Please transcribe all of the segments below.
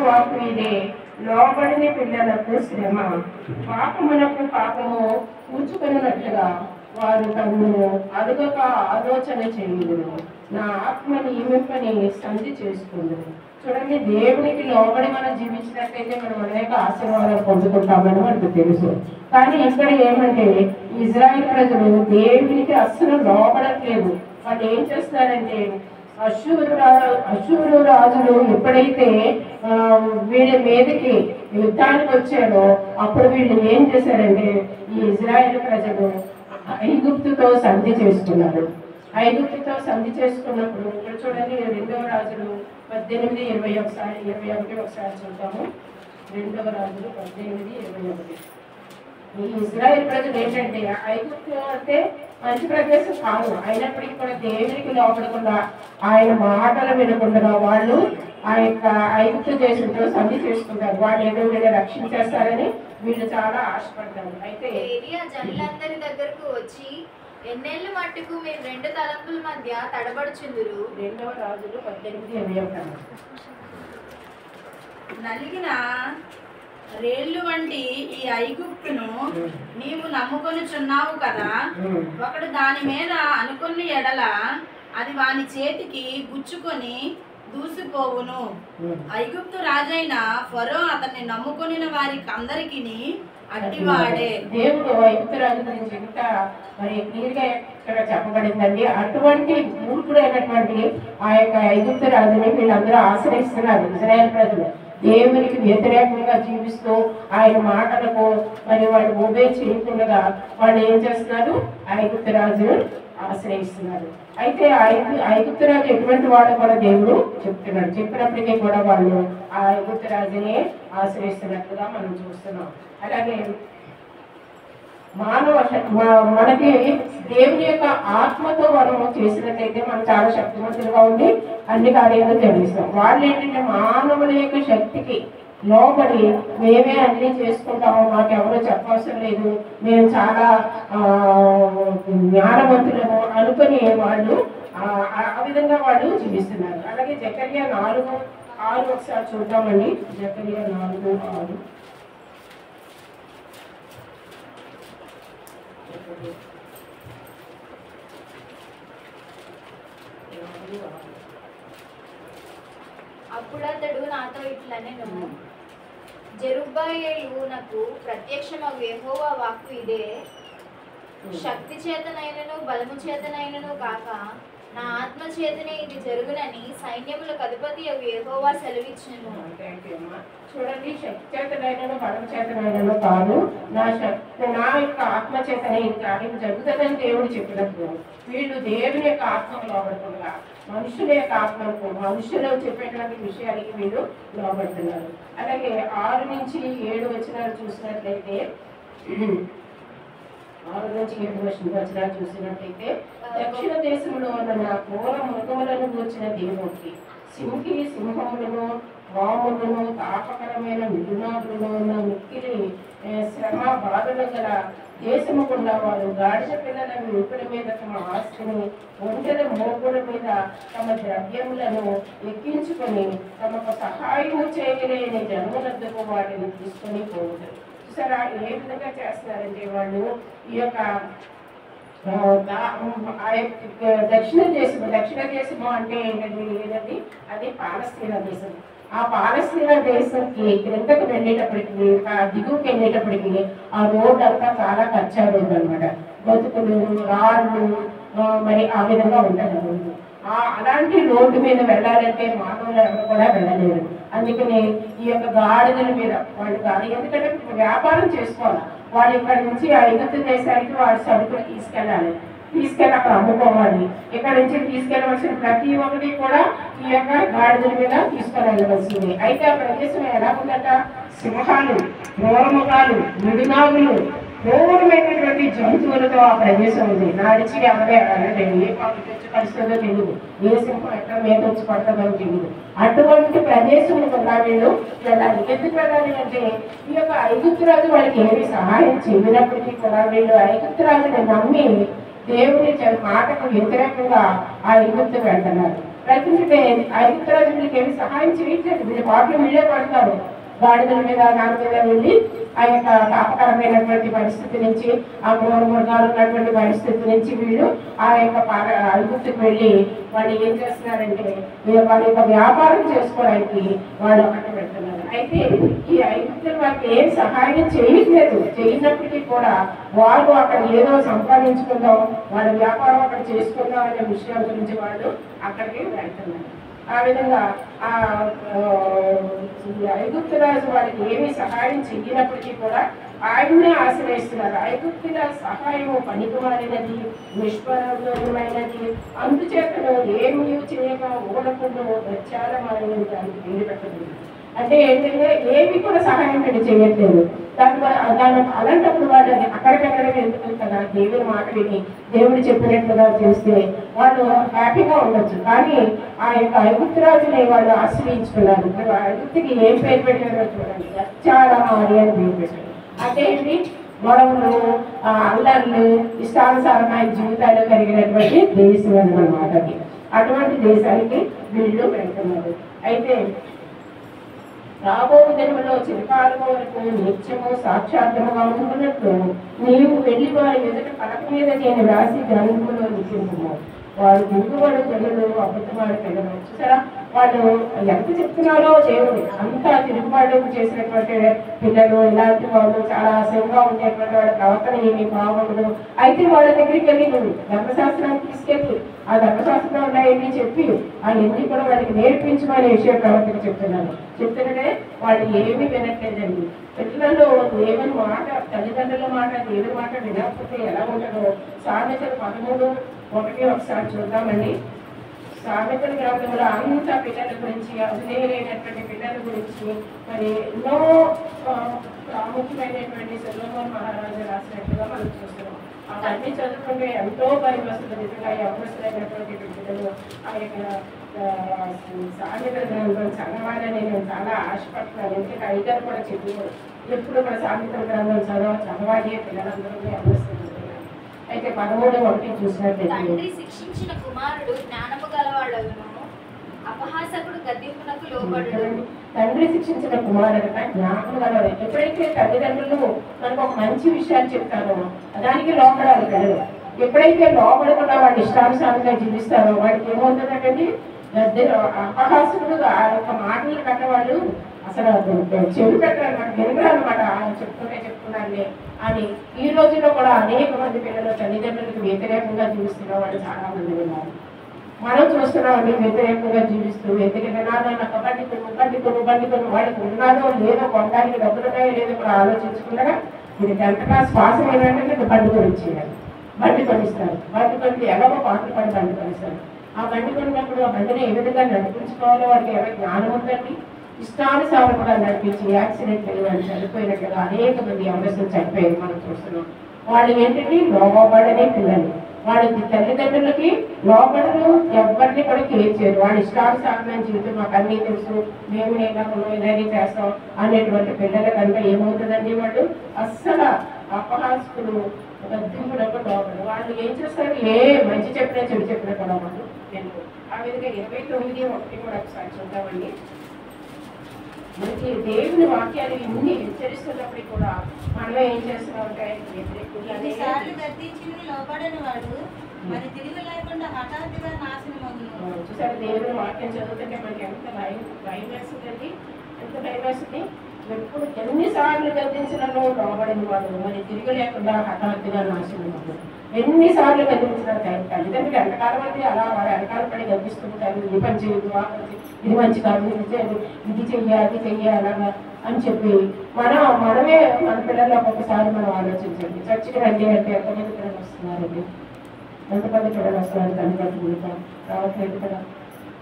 వాకు ఇదే లోబడిని పిల్లలకు శ్రమ పాపమునకు పాపము కూర్చుకున్నట్లుగా వారు తమ్ము అదుగక ఆలోచన చేయుదురు. నా ఆత్మ నియమింపని సంధి చేసుకుందురు. చూడండి, దేవునికి లోబడి మనం జీవించినట్లయితే మనం అనేక ఆశీర్వాదాలు పొందుకుంటామని మనకు తెలుసు. కానీ ఇక్కడ ఏమంటే ఇజ్రాయెల్ ప్రజలు దేవునికి అస్సలు లోబడట్లేదు. వాళ్ళు ఏం చేస్తారంటే అశ్షూరు రాజులు ఎప్పుడైతే వీళ్ళ మీదకి యుద్ధానికి వచ్చారో అప్పుడు వీళ్ళు ఏం చేశారంటే ఈ ఇజ్రాయెల్ ప్రజలు ఐగుప్తుతో సంధి చేసుకున్నారు. ఐగుప్తుతో సంధి చేసుకున్నప్పుడు ఇక్కడ చూడండి, 2వ రాజులు 18:21 ఒకసారి చూద్దాము. 2వ రాజులు 18:21. ఈ ఇజ్రాయెల్ ప్రజలు ఏంటంటే ఐగుప్తు అంటే మంచి ప్రదేశం కాదు, అయినప్పటికీ కూడా దేవునికి లోపడకుండా ఆయన మాటలు వినకుండా వాళ్ళు ఆ యొక్క ఐగుప్తు దేశంతో సంధి చేసుకుంటారు. వాళ్ళు ఏదో వీళ్ళు రక్షించేస్తారని వీళ్ళు చాలా ఆశపడతారు. అయితే జనులందరి దగ్గరకు వచ్చి ఎన్నేళ్ళు మట్టుకు మీరు 2 తలంపుల మధ్య తడబడుచుందురు. 2వ రాజులు 18:21. నలిగిన రేళ్ళు వంటి ఈ ఐగుప్తును నీవు నమ్ముకొనుచున్నావు కదా, ఒకడు దాని మీద అనుకున్న ఎడల అది వాని చేతికి గుచ్చుకొని దూసిపోవును. ఐగుప్తు రాజైన ఫరో అతన్ని నమ్ముకొనిన వారికి అందరికి అట్టివాడే. దేవుడు ఐగుప్తు రాజు గురించి ఇంకా మరి క్లియర్ గా ఇక్కడ చెప్పబడిందండి. అటువంటి మూర్ఖుడైనటువంటి ఆ యొక్క ఐగుప్తు రాజుని వీళ్ళందరూ ఆశ్రయిస్తున్నారు. ఇజ్రాయెల్ ప్రజలు దేవునికి వ్యతిరేకంగా జీవిస్తూ ఆయన మాటలకు మరి వాళ్ళు ఒబే చేయకుండా వాళ్ళు ఏం చేస్తున్నారు, ఐగుప్తు రాజును ఆశ్రయిస్తున్నారు. అయితే ఐగుప్తు రాజు ఎటువంటి వాడు కూడా దేవుడు చెప్తున్నాడు. చెప్పినప్పటికీ కూడా వాళ్ళు ఆ ఐగుప్తు రాజుని ఆశ్రయిస్తున్నట్లుగా మనం చూస్తున్నాం. అలాగే మనకి దేవుని యొక్క ఆత్మతో మనము చేసినట్లయితే మనం చాలా శక్తివంతులుగా ఉండి అన్ని కార్యాలు జరిగిస్తాం. వాళ్ళు ఏంటంటే మానవుల యొక్క శక్తికి లోబడి మేమే అన్ని చేసుకుంటాము, మాకెవరో చెప్పవసరం లేదు, మేము చాలా జ్ఞానవంతులము అనుకుని వాళ్ళు ఆ విధంగా వాళ్ళు జీవిస్తున్నారు. అలాగే జకర్యా 4:6 ఒకసారి చూద్దామండి. జకర్యా 4:6. అప్పుడు అతడు నాతో ఇట్లనెను, జెరుబ్బాయేలు నాకు ప్రత్యక్షమగు యెహోవా వాక్కు ఇదే, శక్తి చేతనైనను బలము చేతనైనను కాక నా ఆత్మ చేతనే ఇది జరుగునని సైన్యములకు అధిపతి యెహోవా సెలవిచ్చెను. చూడండి, శక్తి చేతనైనను బలం చేతనైనను కాదు, నా యొక్క ఆత్మ చేతనే ఇది కార్యం జరుగుతుందని దేవుడు చెప్పినప్పుడు వీళ్ళు దేవుని యొక్క ఆత్మకు లోబడకుండా మనుషుల యొక్క ఆత్మకు, మనుషులు చెప్పేటువంటి విషయాలకి వీళ్ళు లోబడుతున్నారు. అలాగే 6 నుంచి 7 వచనాలు చూసినట్లయితే 6 నుంచి 7 వచనాలు చూసినట్లయితే దక్షిణ దేశంలో ఉన్న ఘోర మృగములను కూర్చిన దేవుడికి సింహములను వాములను తాపకరమైన మిథునాదులను ఉన్న మిక్కిలి శ్రమ బాధలు గల దేశము గుండా వారు గాడిద పిల్లల విపుల మీద తమ ఆస్తిని, ఒంటెల మోపుల మీద తమ ద్రవ్యములను ఎక్కించుకొని తమకు సహాయము చేయలేని జన్మలద్దకు వాటిని తీసుకొని పోతారు. సరే ఏ విధంగా చేస్తున్నారంటే వాళ్ళు ఈ యొక్క దక్షిణ దేశము అంటే ఏంటండి, అది పాలస్తీనా దేశం. ఆ పాలస్తీనా దేశంకి క్రిందకు వెళ్ళేటప్పటికి, దిగువకి వెళ్ళేటప్పటికి ఆ రోడ్ అంతా చాలా ఖర్చాలు ఉందన్నమాట. బతుకులు, రాళ్ళు, మరి ఆ విధంగా ఉంటుంది రోడ్డు. అలాంటి రోడ్డు మీద వెళ్ళాలంటే మానవులు ఎవరు కూడా వెళ్ళలేరు. అందుకని ఈ యొక్క గాడిదల మీద వాళ్ళు ఎందుకంటే వ్యాపారం చేసుకోవాలి. వాళ్ళు ఇక్కడ నుంచి ఐగుప్తు దేశానికి వాడి సరుకులు తీసుకెళ్ళి అక్కడ అమ్ముకోవాలి. ఇక్కడ నుంచి తీసుకెళ్ళవలసిన ప్రతి ఒక్కటి కూడా ఈ యొక్క గాడిదల మీద తీసుకొని వెళ్ళవలసింది. అయితే ఆ ప్రదేశం ఎలా ఉందట, సింహాలు, క్రూరముఖాలు, మిడునాగులు, క్రూరమైనటువంటి జంతువులతో ఆ ప్రదేశం ఉంది. నడిచి ఎవరే ఏ పరిస్థితుల్లో తెలియదు, ఏ సింహం ఎక్కడ మీద వచ్చి పడతామని తెలియదు. అటువంటి ప్రదేశం కూడా వీళ్ళు వెళ్ళాలి. ఎందుకు వెళ్ళాలి అంటే ఈ యొక్క ఐగుప్తు రాజు వాళ్ళకి ఏమి సహాయం చేయనప్పటికీ కూడా వీళ్ళు ఐగుప్తు రాజుని నమ్మి దేవుని మాటకు వ్యతిరేకంగా ఆ ఐగుప్తు వెళ్తున్నారు. ప్రయత్నించే ఐగుప్తురాజులకి ఏమి సహాయం చేయట్లేదు. వీళ్ళ పాటలు వీళ్ళే పడతారు. గాడిదల మీద దాని మీద వెళ్ళి ఆ యొక్క పాపకరమైనటువంటి పరిస్థితి నుంచి, ఆ మృగాలు ఉన్నటువంటి పరిస్థితి నుంచి వీళ్ళు ఆ యొక్క ఐగుప్తుకి వెళ్ళి వాళ్ళు ఏం చేస్తున్నారంటే వాళ్ళ యొక్క వ్యాపారం చేసుకోవడానికి వాళ్ళు అక్కడ పెడుతున్నారు. అయితే ఈ ఐగుప్తులు వాళ్ళకి ఏం సహాయం చేయట్లేదు. చేయనప్పటికీ కూడా వాళ్ళు అక్కడ ఏదో సంపాదించుకుందాం, వాళ్ళ వ్యాపారం అక్కడ చేసుకుందాం అనే విషయాల గురించి వాళ్ళు అక్కడికి వెళ్తున్నారు. ఆ విధంగా ఆ ఐగుప్తురాజు వాళ్ళకి ఏమీ సహాయం చెయ్యినప్పటికీ కూడా ఆయన్నే ఆశ్రయిస్తున్నారు. ఐగుప్తుల సహాయము పనికిమాలినది, నిష్ఫలమైనది, అందుచేతను ఏమీ చేయక ఓడకుండా చాలా మారినది దానికి పేరు పెట్టదు. అంటే ఏంటంటే ఏమి కూడా సహాయం పెట్టి చేయట్లేదు. దాని అలాంటప్పుడు వాళ్ళు అక్కడికక్కడికి ఎందుకు కదా దేవుని మాట విని దేవుడు చెప్పినట్లుగా చేస్తే వాళ్ళు హ్యాపీగా ఉండొచ్చు. కానీ ఆ యొక్క ఐగుప్తురాజుని వాళ్ళు ఆశ్రయించుకున్నారు. ఐగుప్తుకి ఏం పేరు పెట్టారో చూడండి, చాలా మారి అని పేరు పెట్టారు. అంటే ఏంటి, గొడవలు, అల్లర్లు, ఇష్టానుసారమైన జీవితాలు కలిగినటువంటి దేశం అన్నమాట. అటువంటి దేశానికి వీళ్ళు వెళ్తున్నారు. అయితే రాబో దినములో చిరకాలం వరకు నిత్యము సాక్షాత్తుగా ఉంటున్నట్లు నీవు వెళ్ళి వారి ఎదుట పలక మీద నేను రాసి గ్రంథములో నిలిచిందుము. వారు దిగుబడి పిల్లలు, అబద్ధవాడి పిల్లలు. చూసారా, వాళ్ళు ఎంత చెప్తున్నారో దేవుడు అంతా తిరుగుబాటు చేసినటువంటి పిల్లలు, ఇలాంటి వాళ్ళు చాలా అసహ్యంగా ఉండేటువంటి వాళ్ళ ప్రవర్తన ఏమి బాగుండదు. అయితే వాళ్ళ దగ్గరికి వెళ్ళి నువ్వు ధర్మశాస్త్రానికి తీసుకెళ్ళి ఆ ధర్మశాస్త్రంలో ఉన్నాయని చెప్పి అవన్నీ కూడా వాళ్ళకి నేర్పించమనే విషయం ప్రవర్తన చెప్తుంటే వాళ్ళు ఏమీ వినట్లేదండి. పిల్లలు దేవుని మాట, తల్లిదండ్రుల మాట, దేవుని మాట వినకపోతే ఎలా ఉంటుందో సామెతలు 13:1 ఒకసారి చూద్దామండి. సామెతల గ్రంథంలో అంత పిల్లల గురించి, అవిధేయులైనటువంటి పిల్లల గురించి మరి ఎన్నో ప్రాముఖ్యమైనటువంటి సొలొమోను మహారాజు రాసినట్టుగా మనం చూస్తున్నాం. అవన్నీ చదువుకుంటే ఎంతో భయం వస్తుంది. నిజంగా అవసరమైనటువంటి పిల్లలు ఆ యొక్క సామెతల గ్రంథం చదవాలని నేను చాలా ఆశపడుతున్నాను. ఎందుకంటే అయ్యగారు కూడా చెప్పారు, ఎప్పుడు కూడా సామెతల గ్రంథం చదవాలి పిల్లలందరూ అవసరం. అయితే 13:1 చూసినట్లయితే తండ్రి శిక్షించిన కుమారుడు జ్ఞానము గలవాడగును, అపహాసకుడు గద్దింపునకు లోబడడు. తండ్రి శిక్షించిన కుమారుడు జ్ఞానం గలవాడు. ఎప్పుడైతే తల్లిదండ్రులు మనకు ఒక మంచి విషయాలు చెప్తారో దానికి లోపడాలి పిల్లలు. ఎప్పుడైతే లోపడకుండా వాడు ఇష్టానుసారంగా జీవిస్తారో వాడికి ఏమవుతుందంటే అపహాసకుడు ఆ యొక్క మాటలు కట్టవాళ్ళు అసలు చెవి పెట్టారు, మనకు వెనుకలు అనమాట. చెప్తున్నారులే అని ఈ రోజుల్లో కూడా అనేక మంది పిల్లలు తల్లిదండ్రులకు వ్యతిరేకంగా జీవిస్తున్న వాళ్ళు చాలా మంది ఉన్నారు. మనం చూస్తున్నామండి వ్యతిరేకంగా జీవిస్తూ ఎందుకంటే నాన్న బండి కొను వాళ్ళకి ఉన్నాదో లేదో కొనడానికి డబ్బులు ఉన్నాయో లేదో కూడా ఆలోచించకుండా మీరు 10th క్లాస్ పాస్ అయినట్టు బండి కొనిచ్చేయాలి. బండి కొనిస్తారు. బండి కొని ఎలాగో పాటలు పడి బండి కొనిస్తారు. ఆ బండి కొన్నప్పుడు ఆ బండిని ఏ విధంగా నడిపించుకోవాలో వాడికి ఎవరికి జ్ఞానం ఉందండి. ఇష్టానుసారం కూడా నడిపించి యాక్సిడెంట్ అయ్యి వాళ్ళు చనిపోయినట్టుగా అనేక మంది అవసరం చనిపోయారు మనం చూస్తున్నాం. వాళ్ళు ఏంటంటే లోబడనే పిల్లలు, వాళ్ళకి తల్లిదండ్రులకి లోబడరు, ఎవరిని కూడా కేర్ చేయరు. వాళ్ళ ఇష్టానుసారమైన జీవితం మాకు అన్నీ తెలుసు, మేము ఇలాగే చేస్తాం అనేటువంటి పిల్లల కనుక ఏమవుతుందండి, వాళ్ళు అస్సలు అపహాస్కులు, గద్దింపులకు లోబడరు. వాళ్ళు ఏం చేస్తారు, ఏ మంచి చెప్పినా చెడు చెప్పినా కూడా వాళ్ళు తెలుసు. ఆ విధంగా 29:1 కూడా ఒకసారి చూద్దామండి. మనకి దేవుని వాక్యాలు ఇన్ని హెచ్చరిస్తున్నప్పటికీ కూడా మనం ఏం చేస్తున్నామంటే చూసారు, దేవుని వాక్యం చదువుతుంటే మనకి ఎంత భయం వేస్తుందండి, ఎంత భయం వేస్తుంది. ఎప్పుడు ఎన్నిసార్లు గద్దించినను లోబడిన వాడు మరి తిరిగి లేకుండా హఠాత్తుగా నాశనం అవ్వదు. ఎన్నిసార్లు గద్దించిన తల్లిదండ్రులు ఎంతకాలం అయితే అలా వాడు వెనకాల పడి గద్దిస్తుంటారు. ఇది పని చేయదు, ఆ పని ఇది మంచి కాదు, ఇది చెయ్యి అది చెయ్యి అలాగా అని చెప్పి మనమే మన పిల్లలు ఒక్కొక్కసారి మనం ఆలోచించండి. చర్చికి రండి అంటే ఎంతమంది పిల్లలు వస్తున్నారండి, ఎంతమంది పిల్లలు వస్తున్నారు తల్లిదండ్రులు రావట్లేదు కదా.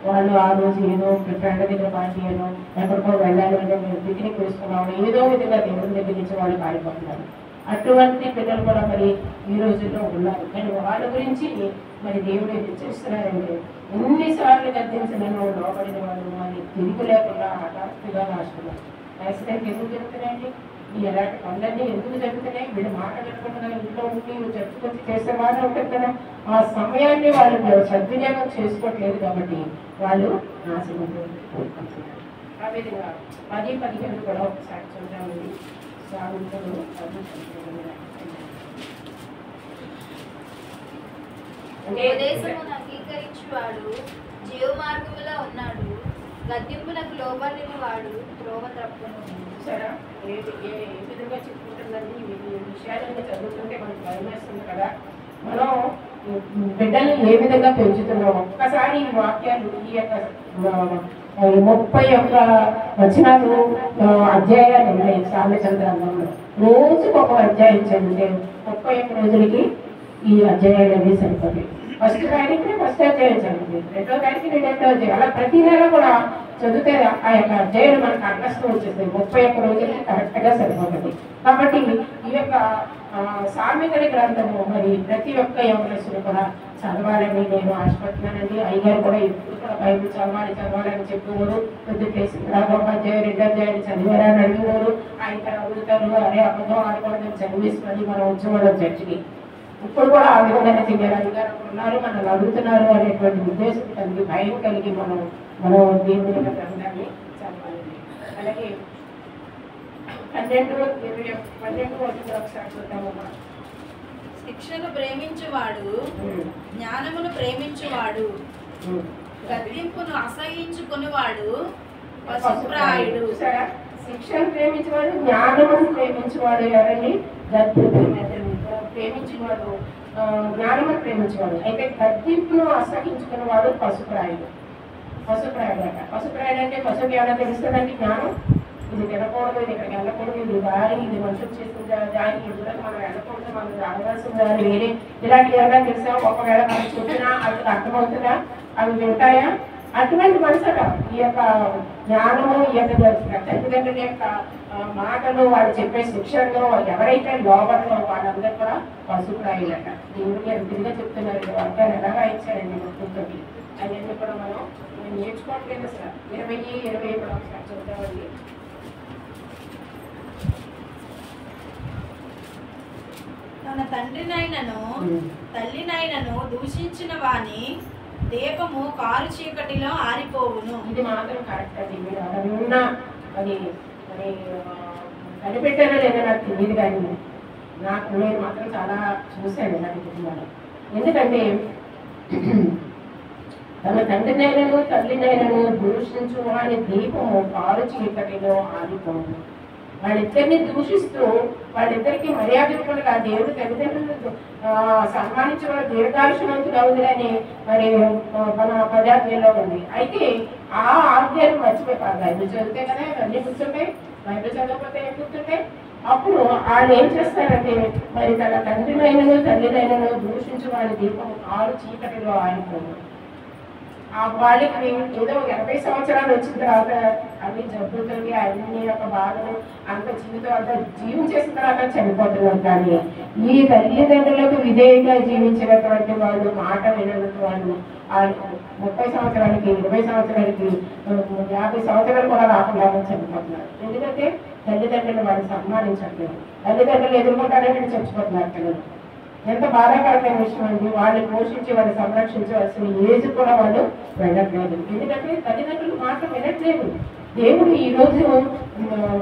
వాళ్ళు ఆ రోజు ఏదో ఫ్రెండ్ దగ్గర పార్టీ ఏదో ఎక్కడికో వెళ్ళాలి అంటే మేము పిక్నిక్ వేసుకున్నాము, ఏదో విధంగా దేవుడి దగ్గర నుంచి వాళ్ళు పారిపోతున్నారు. అటువంటి పిల్లలు కూడా మరి ఈ రోజుల్లో ఉన్నారు. కానీ వాళ్ళ గురించి మరి దేవుడు హెచ్చరిస్తున్నారంటే ఎన్నిసార్లు గద్దించినను లోపడిన వాళ్ళు మరి తిరిగి లేకుండా హఠాత్తుగా నాశనం. యాక్సిడెంట్ ఎందుకు జరుగుతున్నాయండి, ఈ ఎలాంటి పనులన్నీ ఎందుకు జరుగుతున్నాయి, వీళ్ళు మాట పెట్టుకుంటున్నా ఇంట్లో ఉండి జరుపుకొచ్చి చేసే వాళ్ళు ఉంటుంది కదా. ఆ సమయాన్ని వాళ్ళు సద్వినియోగం చేసుకోవట్లేదు కాబట్టి వాళ్ళు నాశనం కోరుకుంటున్నారు. ఆ విధంగా 10-15 కూడా ఒకసారి చూద్దామండి. సాగుతులు 10-15 ఉపదేశమును అంగీకరించువాడు జీవ మార్గములో ఉన్నాడు, గద్దింపునకు లోబడిన వాడు త్రోవ త్రప్పును. సరే, ఏ విధంగా చెప్పుకుంటుందండి ఈ విషయాలన్నీ చదువుతుంటే మనకు భయం వేస్తుంది కదా. మనం బిడ్డల్ని ఏ విధంగా పెంచుతున్నాం ఒక్కసారి ఈ వాక్యాలు ఈ యొక్క 31 వచనాలు అధ్యాయాలు ఉన్నాయి సామెతల గ్రంథంలో. రోజుకు ఒక అధ్యాయం చదివితే 31 రోజులకి ఈ అధ్యాయాలు అనేవి సరిపోతాయి. ఫస్ట్ తారీఖుని ఫస్ట్ అధ్యాయం చదివింది, 2వ తారీఖుని 2వ అధ్యాయం, అలా ప్రతి నెల కూడా చదివితే ఆ యొక్క అధ్యాయులు మనకు అడ్రస్లో వచ్చేస్తాయి. 31 రోజులకి కరెక్ట్గా సరిపోతుంది. కాబట్టి ఈ యొక్క సామెతల గ్రంథము మరి ప్రతి ఒక్క యవనస్తులు కూడా చదవాలని నేను ఆశపడుతున్నానండి. అయ్యగారు కూడా ఎప్పుడు కూడా బైబిల్ చదవాలని చెప్పేవారు. పొద్దుకేసి ఒక అధ్యాయం 2 అధ్యాయులు చదివారా అని అడిగేవారు. ఆయన అడుగుతారు, అరే అబద్ధం ఆడకూడదని చదివేసి మళ్ళీ మనం వచ్చేవాళ్ళం చర్చికి. ఇప్పుడు కూడా ఆ విధంగానే చెయ్యాలి. అయ్యగారు ఉన్నారు, మనల్ని అడుగుతున్నారు అనేటువంటి ఉద్దేశం కలిగి భయం కలిగి మనం దేవుని యొక్క గ్రంథాన్ని చదవాలండి. అలాగే 12 ఒకసారి చూద్దామమ్మా. శిక్షను ప్రేమించువాడు జ్ఞానమును ప్రేమించువాడు, గద్దింపును అసహించుకునివాడు పశుప్రాయుడు. సరే, శిక్షను ప్రేమించేవాడు జ్ఞానమును ప్రేమించేవాడు ఎవరండి? ప్రేమించేవాడు జ్ఞానమును ప్రేమించేవాడు. అయితే గద్దింపును అసహించుకునేవాడు పశుప్రాయుడు. పశుప్రాయుడు అట. పశుప్రాయుడు అంటే పశువుకి ఏమైనా తెలుస్తుందండి జ్ఞానం? ఇది తినకూడదు, ఇది ఇక్కడికి వెళ్ళకూడదు, ఇది దారి, ఇది మనుషులు చేసిన దారి, ఇందులో మనం వెళ్ళకూడదు, మనం రావాల్సిన దారి వేరే, ఇలాంటి ఏమైనా తెలుసా? ఒకవేళ మనం చెప్పినా అవి అర్థమవుతుందా? అవి వింటాయా? అటువంటి మనసుట ఈ యొక్క జ్ఞానము, ఈ యొక్క తల్లిదండ్రుల యొక్క మాటలు, వాళ్ళు చెప్పే శిక్షణలో ఎవరైతే లోపడలో వాళ్ళందరూ కూడా పశుప్రాయులట. దేవుడికి ఎంతగా చెప్తున్నారు. వాక్యాలు ఎలాగా ఇచ్చారండి మొత్తంతో. అవన్నీ కూడా మనం నేర్చుకోవట్లేదు సార్. 20 కూడా ఒకసారి చూద్దామండి. తన తండ్రినైనను తల్లినైనను దూషించిన వాని దీపము కారు చీకటిలో ఆరిపోవును. ఇది మాత్రం కరెక్ట్ అండి. మీరు అలా ఉన్నా అది మరి కనిపెట్టారో లేదో నాకు తెలియదు, కానీ నేను మాత్రం చాలా చూశాను ఇలాంటి కుటుంబాలు. ఎందుకంటే తన తండ్రినైనను తల్లినైనను దూషించు వాని దీపము కారు చీకటిలో ఆరిపోవును. వాళ్ళిద్దరిని దూషిస్తూ వాళ్ళిద్దరికి మర్యాదకులుగా దేవుడు తల్లిదండ్రులు సన్మానించిన వాడు దీర్ఘాయుషవంతుడు అవుతుందని మరి మన పదార్థంలో ఉంది. అయితే ఆ ఆజ్ఞలు మర్చిపోయి బైబిల్ చదివితే కదా ఇవన్నీ కూర్చుంటాయి. బైబిల్ చదవకపోతే ఏం కూర్చుంటాయి? అప్పుడు వాళ్ళు ఏం చేస్తారంటే మరి తన తండ్రినైనను తల్లినైనను దూషించు వాడి దీపం కారు చీకటిలో ఆరిపోదు. వాళ్ళకి ఏదో 80 సంవత్సరాలు వచ్చిన తర్వాత అన్ని జబ్బులకి అన్ని యొక్క బాధలు అంత జీవితం అంతా జీవించేసిన తర్వాత చనిపోతున్నారు. కానీ ఈ తల్లిదండ్రులకు విధేయంగా జీవించినటువంటి వాళ్ళు, మాట వినటువంటి వాళ్ళు 30 సంవత్సరాలకి 20 సంవత్సరాలకి 50 సంవత్సరాలు కూడా రాకుండా చనిపోతున్నారు. ఎందుకంటే తల్లిదండ్రులు వాళ్ళు సన్మానించట్లేదు. తల్లిదండ్రులు ఎదుర్కొంటారని చచ్చిపోతున్నారు పిల్లలు. ఎంత బాధాకరమైన విషయం అండి. వాళ్ళని పోషించి వాళ్ళని సంరక్షించవలసిన ఏజ్ కూడా వాళ్ళు వెళ్ళట్లేదు. ఎందుకంటే తల్లిదండ్రులు మాట వినట్లేదు. దేవుడు ఈరోజు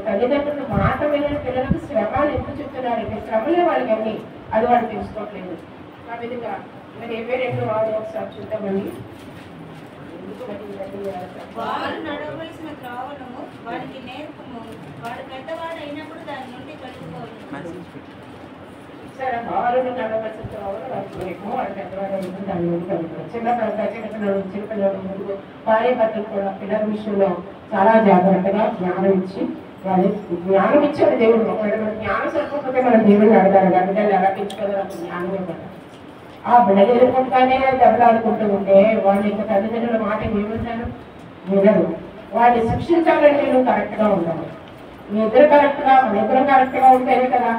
తల్లిదండ్రులు మాట వినని పిల్లలకు శ్రమలు ఎందుకు చెప్తున్నారంటే శ్రమలే వాళ్ళకి అన్ని, అది వాళ్ళు తెలుసుకోవట్లేదు. ఆ విధంగా మరి 22 ఒకసారి చూద్దామండి. వారు నడవలసిన త్రోవను వాడికి నేర్పుము, వాడు పెద్దవాడు అయినప్పుడు దాని నుండి తొలగిపోవును. సరే, బాలుడు నడవలసిన త్రోవను వాడికి నేర్పుము, వాడు పెద్దవాడు అయినప్పుడు దాని నుండి తొలగిపోవును. చిన్నపిల్లలు ముందు భార్య భర్తలు కూడా పిల్లల విషయంలో చాలా జాగ్రత్తగా జ్ఞానం ఇచ్చి వాళ్ళు జ్ఞానం ఇచ్చాడు దేవుడు. ఒకవేళ మన జ్ఞానం సరిపోతే మనం దేవుడిని అడగాలి. బిడ్డలు ఎలా పెంచుకోదో నాకు జ్ఞానం ఇవ్వాలి. ఆ బిడ్డలు ఎదుర్కొంటానే దెబ్బలాడుకుంటూ ఉంటే వాళ్ళు ఇంకా తల్లిదండ్రుల మాట ఏమంటారు? వినరు. వాళ్ళని శిక్షించాలంటే నువ్వు కరెక్ట్గా ఉండాలి. మీ ఇద్దరు కరెక్ట్గా, మన ఇద్దరు కరెక్ట్గా ఉంటేనే కదా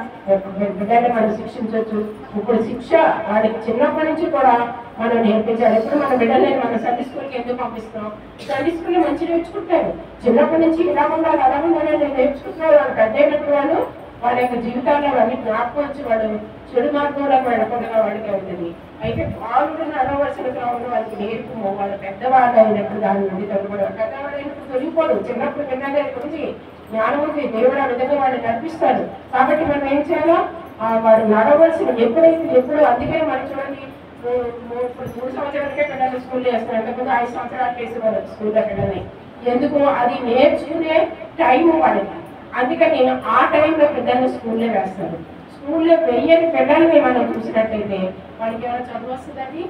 బిడ్డల్ని మనం శిక్షించవచ్చు. ఇప్పుడు శిక్ష వాడికి చిన్నప్పటి నుంచి కూడా మనం నేర్పించాలి. ఇప్పుడు మన బిడ్డల్ని మన సండే స్కూల్కి ఎందుకు పంపిస్తున్నాం? సండే స్కూల్లో మంచి నేర్చుకుంటారు. చిన్నప్పటి నుంచి ఇలా ఉండాలి అలా ఉండాలి నేను నేర్చుకుంటున్నారు. వాళ్ళు పెద్ద అయినప్పుడు వాళ్ళు వాళ్ళ యొక్క జీవితాల్లో అవన్నీ జ్ఞాపకం వచ్చి వాళ్ళు చెడు మార్గంలో వెళ్ళకుండా వాళ్ళకి అవుతుంది. అయితే వాళ్ళు నడవలసిన క్రమంలో వాళ్ళకి నేర్పుము. వాళ్ళ పెద్దవాళ్ళు అయినప్పుడు దాని నుండి తొలగిపోవడం, పెద్దవాళ్ళు అయినప్పుడు తొలగిపోడు. చిన్నప్పుడు పిల్లల గురించి జ్ఞానం ఉంది, దేవుడు ఆ విధంగా వాళ్ళని నడిపిస్తాడు. కాబట్టి మనం ఏం చేయాలో వారు నడవలసిన ఎప్పుడు అందుకే మనం చూడండి, ఇప్పుడు 3 సంవత్సరాలకే పిల్లలు స్కూల్ చేస్తారు, అంతకుముందు 5 సంవత్సరాలు వేసేవాళ్ళు స్కూల్లో పిల్లల్ని. ఎందుకు? అది నేర్చుకునే టైము వాళ్ళకి. అందుకని ఆ టైంలో పిల్లల్ని స్కూల్లో వేస్తారు. స్కూల్లో వెయ్యని పిల్లల్ని మనం చూసినట్టయితే వాళ్ళకి ఏమైనా చదువు వస్తుందండి?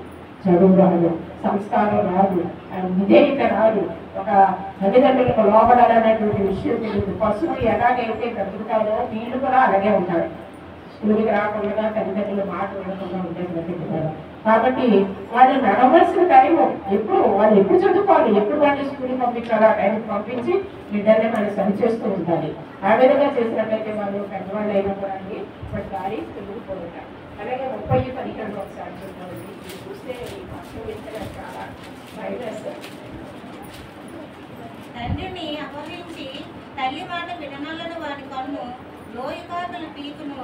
చదువు రాదు, సంస్కారం రాదు, విధేయత రాదు, ఒక తల్లిదండ్రులకు లోపడాలనేటువంటి విషయం తెలియదు. పశువులు ఎలాగైతే బ్రతుకుతారో వీళ్ళు కూడా అలాగే ఉంటారు. స్కూల్కి రాకుండా తల్లిదండ్రులు మాట వినకుండా ఉంటే బ్రతుకుతారు. కాబట్టి వాళ్ళు నడవలసిన టైము వాళ్ళు ఎప్పుడు చదువుకోవాలి, ఎప్పుడు వాళ్ళని స్కూల్కి పంపించాలి, ఆ టైంకి పంపించి బిడ్డల్ని మనం సరి చేస్తూ ఉండాలి. ఆ విధంగా చేసినట్లయితే వాళ్ళు పెద్దవాళ్ళు అయినా కూడా వాటి దారి తిరుగుతుంటారు. అలాగే 30-15 ఒకసారి చూడండి, చూస్తే ఈ పక్షం చాలా భయపేస్తారు. తండ్రిని అపహరించి తల్లి మాట విననల్లని వారి కన్ను లోయకాకులు పీకును,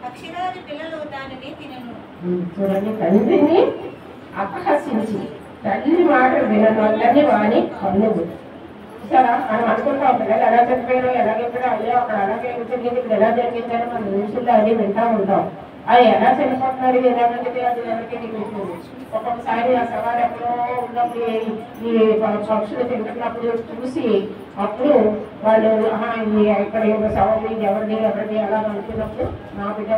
పక్షిరాజు పిల్లలు దానిని తినను. చూడండి, తండ్రిని అపహసించి తల్లి మాట విననల్లని వాని కన్ను. సరే, మనం అనుకుంటాం పిల్లలు ఎలా చనిపోయారో ఎలాగెప్పుడో అయ్యో అక్కడ అలాగే జరిగింది, ఇక్కడ ఎలా జరిగిందని మన న్యూస్లో అది వింటూ ఉంటాం. అది ఎలా చనిపోతున్నారు, ఎలాగంటే అది ఎవరికి మీకు ఒక్కొక్కసారి ఆ సవాలు ఎక్కడో ఉన్నప్పుడు ఈ పక్షులు తింటున్నప్పుడు చూసి అప్పుడు వాళ్ళు ఇక్కడ సవాలు ఎవరిది అలా అనుకున్నప్పుడు నా బిడ్డ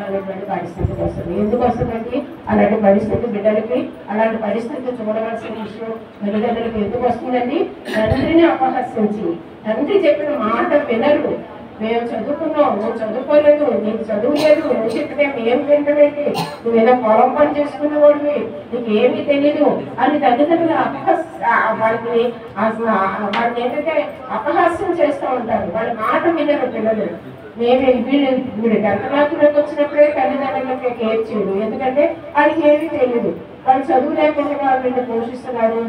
అనేటువంటి పరిస్థితి వస్తుంది. ఎందుకు వస్తుందండి అలాంటి పరిస్థితి? బిడ్డలకి అలాంటి పరిస్థితి చూడవలసిన విషయం తల్లిదండ్రులకు ఎందుకు వస్తుందండి? తండ్రిని అపహసించి తండ్రి చెప్పిన మాట వినరు. మేము చదువుకున్నాం, నువ్వు చదువుకోలేదు, నీకు చదువు లేదు, నువ్వు చెప్పితే మేము వింటమేంటి, నువ్వు ఏదో పొలం పని చేసుకునేవాడివి, నీకు ఏమీ తెలీదు అని తల్లిదండ్రులు వాళ్ళని ఏంటంటే అపహాస్యం చేస్తూ ఉంటారు. వాళ్ళ మాట వినరు పిల్లలు. వీళ్ళు గర్భనాథులకు వచ్చినప్పుడే తల్లిదండ్రులకి కేర్ చేయడు, ఎందుకంటే వాళ్ళకి ఏమీ తెలియదు. వాళ్ళు చదువు లేకుండా వీళ్ళు పోషిస్తున్నారు,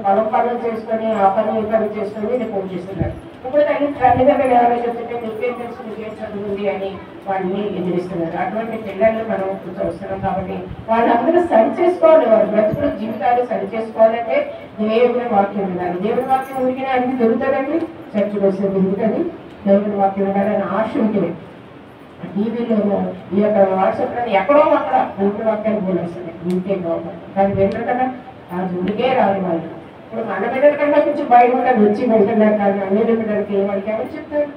పొలం పనులు చేసుకొని ఆ పని ఈ పని చేసుకొని వీళ్ళు పోషిస్తున్నారు. ఇప్పుడు తల్లిదండ్రులు ఎవరో చెప్తుంటే నీకేం తెలుసు, నీకేం చదువుంది అని వాళ్ళని ఎదిరిస్తున్నారు. అటువంటి పిల్లలు మనం చూస్తున్నాం. కాబట్టి వాళ్ళందరూ సరి చేసుకోవాలి, వాళ్ళ బ్రతుకులు జీవితాలు సరి చేసుకోవాలంటే దేవుని వాక్యం ఉండాలి. దేవుని వాక్యం ఉడికినా అన్ని దొరుకుతుందండి, చర్చకు వస్తే దొరుకుతుంది. దేవుని వాక్యం ఉండాలని ఆశ ఉంటుంది. టీవీలోనూ ఈ యొక్క వాట్సాప్లో ఎక్కడో అక్కడ దేవుని వాక్యాన్ని కూడా వస్తుంది, ఇంకే బాగుంటుంది. కానీ వెళ్ళరు కదా, ఆ జుడికే రాదు వాళ్ళు. ఇప్పుడు మన బిడ్డల కన్నా కొంచెం భయం ఉంటుంది, వచ్చి వెళ్తున్నారు. కానీ అన్ని బిడ్డలకి వాళ్ళకి ఎవరు చెప్తారు?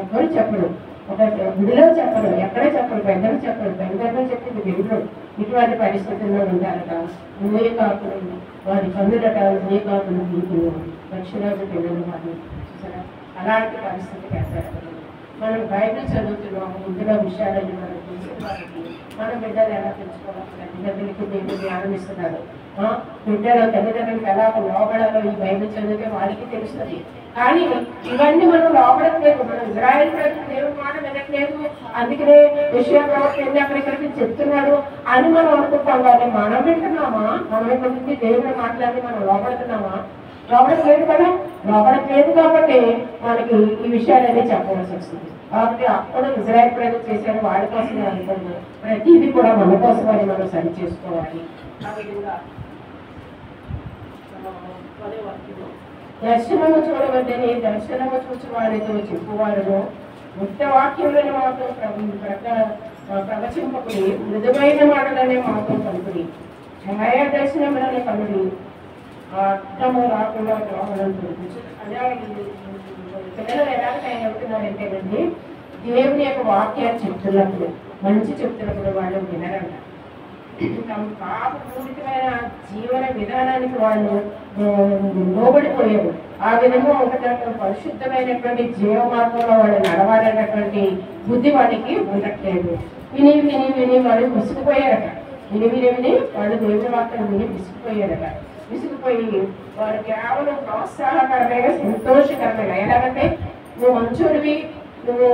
ఎవ్వరు చెప్పరు. ఒక గుడిలో చెప్పరు, ఎక్కడ చెప్పరు, పెద్దలు చెప్పరు. పెద్దలు చెప్పింది వినరు. ఇటువంటి పరిస్థితుల్లో ఉంటారట. నువ్వే కాకులు వారి కన్నులట, నువ్వే కాకులు నీకులు పక్షిరాజు పిల్లలు వాళ్ళు చూసారా, అలాంటి పరిస్థితికి వెళ్తారు. మనం బైబిల్ చదువుతున్నాము, ఇందులో విషయాలని మనం తెలిసిన వారికి మన బిడ్డలు ఎలా తెలుసుకోవాలి, తల్లిదండ్రులకి దేవుడు జ్ఞానం ఇస్తున్నారు. బిడ్డలు తల్లిదండ్రులకు ఎలా లోపడాలో ఈ బైబిల్ చదివితే వాళ్ళకి తెలుస్తుంది. కానీ ఇవన్నీ మనం లోపడట్లేదు. మనం ఇజ్రాయెల్ ప్రజలు దేవుడి మాట వినట్లేదు, అందుకనే విషయ ప్రవర్తన అక్కడిక్కడికి చెప్తున్నాడు అని మనం అనుకుంటాం. కానీ మనం వింటున్నామా? మనం ఇక్కడ దేవుడు మాట్లాడి మనం లోపడుతున్నామా? లోపడట్లేదు కదా. లోపడట్లేదు కాబట్టి మనకి ఈ విషయాలన్నీ చెప్పవలసి వస్తుంది. కాబట్టి అప్పుడు ఇజ్రాయెల్ ప్రజలు చేశారు, వాడి కోసమే అనుకున్నాం. ప్రతిదీ కూడా మన కోసమని మనం సరి చేసుకోవాలి. ఆ విధంగా దర్శనము చూడవద్దని దర్శనము చూసి వారితో చెప్పువారును ముఖ్య వాక్యములను మాత్రం ప్రవచింపకుడి, మృదువైన మాటలనే మాత్రం పలుకుడి, ఛాయా దర్శనములని కలుడి, అర్థము రాకుండా ద్రోహణం చూపించు. అలాగే పిల్లలు ఎలాగ తయారవుతున్నారంటేనండి, దేవుని యొక్క వాక్యాలు చెప్తున్నప్పుడు, మంచి చెప్తున్నప్పుడు వాళ్ళు వినరంట. పాపపూరితమైన జీవన విధానానికి వాళ్ళు లోబడిపోయారు. ఆ విధంగా ఒకటి పరిశుద్ధమైనటువంటి జీవ మార్గంలో వాళ్ళు నడవాలన్నటువంటి బుద్ధి వాళ్ళకి ఉండట్లేదు. విని విని విని వాళ్ళు విసిగిపోయారట. విని విని విని వాళ్ళు దేవుని వాక్యం విని విసిగిపోయారట. విసిగిపోయి వారు కేవలం ప్రోత్సాహకరమైన సంతోషకరమైన, ఎలాగంటే నువ్వు మంచోడివి, నువ్వు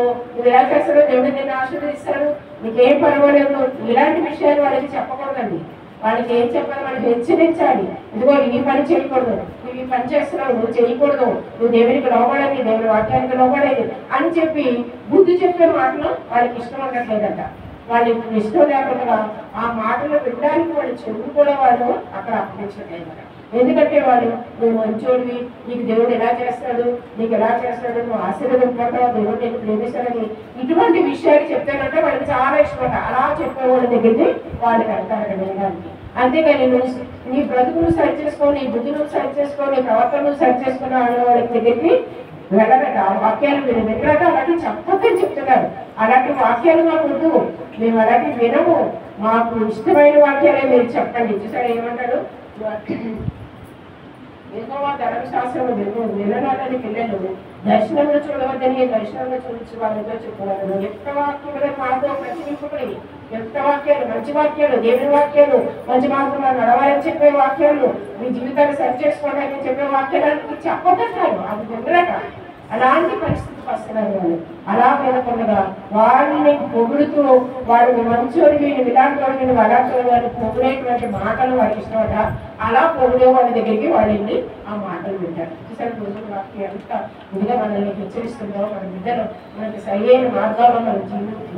ఎలా చేస్తాడో దేవుడు నిన్ను ఆశీర్వదిస్తాడు, నీకేం పర్వాలేదు, ఇలాంటి విషయాలు వాళ్ళకి చెప్పకూడదండి. వాళ్ళకి ఏం చెప్పాలి? వాళ్ళకి హెచ్చరించాలి. ఇదిగో ఈ పని చేయకూడదు, నువ్వు ఈ పని చేస్తున్నావు, నువ్వు చేయకూడదు, నువ్వు దేవునికి లోబడని, దేవుని వాక్యానికి లోబడేది అని చెప్పి బుద్ధి చెప్పే మాటలు వాళ్ళకి ఇష్టం ఉండట్లేదంట. వాళ్ళకి ఇష్టం లేకుండా ఆ మాటలు వినడానికి వాళ్ళు చెవులు కూడా వాళ్ళు అక్కడ అప్పగించట్లేదు. ఎందుకంటే వాళ్ళు నువ్వు మంచోడివి, నీకు దేవుడు ఎలా చేస్తాడు, నీకు ఎలా చేస్తాడు, నువ్వు ఆశీర్వదింపడతావు, దేవుడు నేను ప్రేమిస్తాడని ఇటువంటి విషయాలు చెప్తానంటే వాళ్ళకి చాలా ఇష్టం. అలా చెప్పే వాళ్ళ దగ్గరికి వాళ్ళు వెళ్తారు వినడానికి. అంతేకాని నువ్వు నీ బ్రతుకును సరి చేసుకో, నీ బుద్ధిను సరి చేసుకో, నీ ప్రవర్తనను సరి చేసుకుని వాళ్ళ దగ్గరికి వెళ్ళరట. ఆ వాక్యాలు మీరు వినరట, అలాంటి చెప్పొద్దని చెప్తున్నారు. అలాంటి వాక్యాలు మాకు వద్దు, మేము అలాంటి వినము, మాకు ఇష్టమైన వాక్యాలే మీరు చెప్పండి. చూసారా ఏమంటాడు, యెహోవా ధర్మశాస్త్రము విననాలని పిల్లలు దర్శనంలో చూడవద్దని దర్శనంలో చూపించి వాళ్ళతో చెప్పగలరు. ఎంత వాక్యములు మాతో ప్రతినింపుకుని, ఎంత వాక్యాలు, మంచి వాక్యాలు, దేవుని వాక్యాలు, మంచి మార్గంలో నడవాలని చెప్పే వాక్యాలు, మీ జీవితాన్ని సరి చేసుకోవడానికి చెప్పే వాక్యాలు చెప్పొద్దంటారు. అది వినరట. అలాంటి పరిస్థితికి వస్తున్నారు వాళ్ళు. అలా వినకుండా వాళ్ళని పొగుడుతూ వాళ్ళు మంచోడు వీళ్ళు ఇలాంటి వాళ్ళు అలాంటి వాళ్ళు పొగిడేటువంటి మాటలు వాళ్ళకి ఇష్టమట. అలా పొగిడే వాళ్ళ దగ్గరికి వాళ్ళని ఆ మాటలు వింటారు. చూసారు రోజుల వాక్యం ఎంత ఇదిగా మనల్ని హెచ్చరిస్తుందో, మన బిడ్డలు మనకి సరైన మార్గాల్లో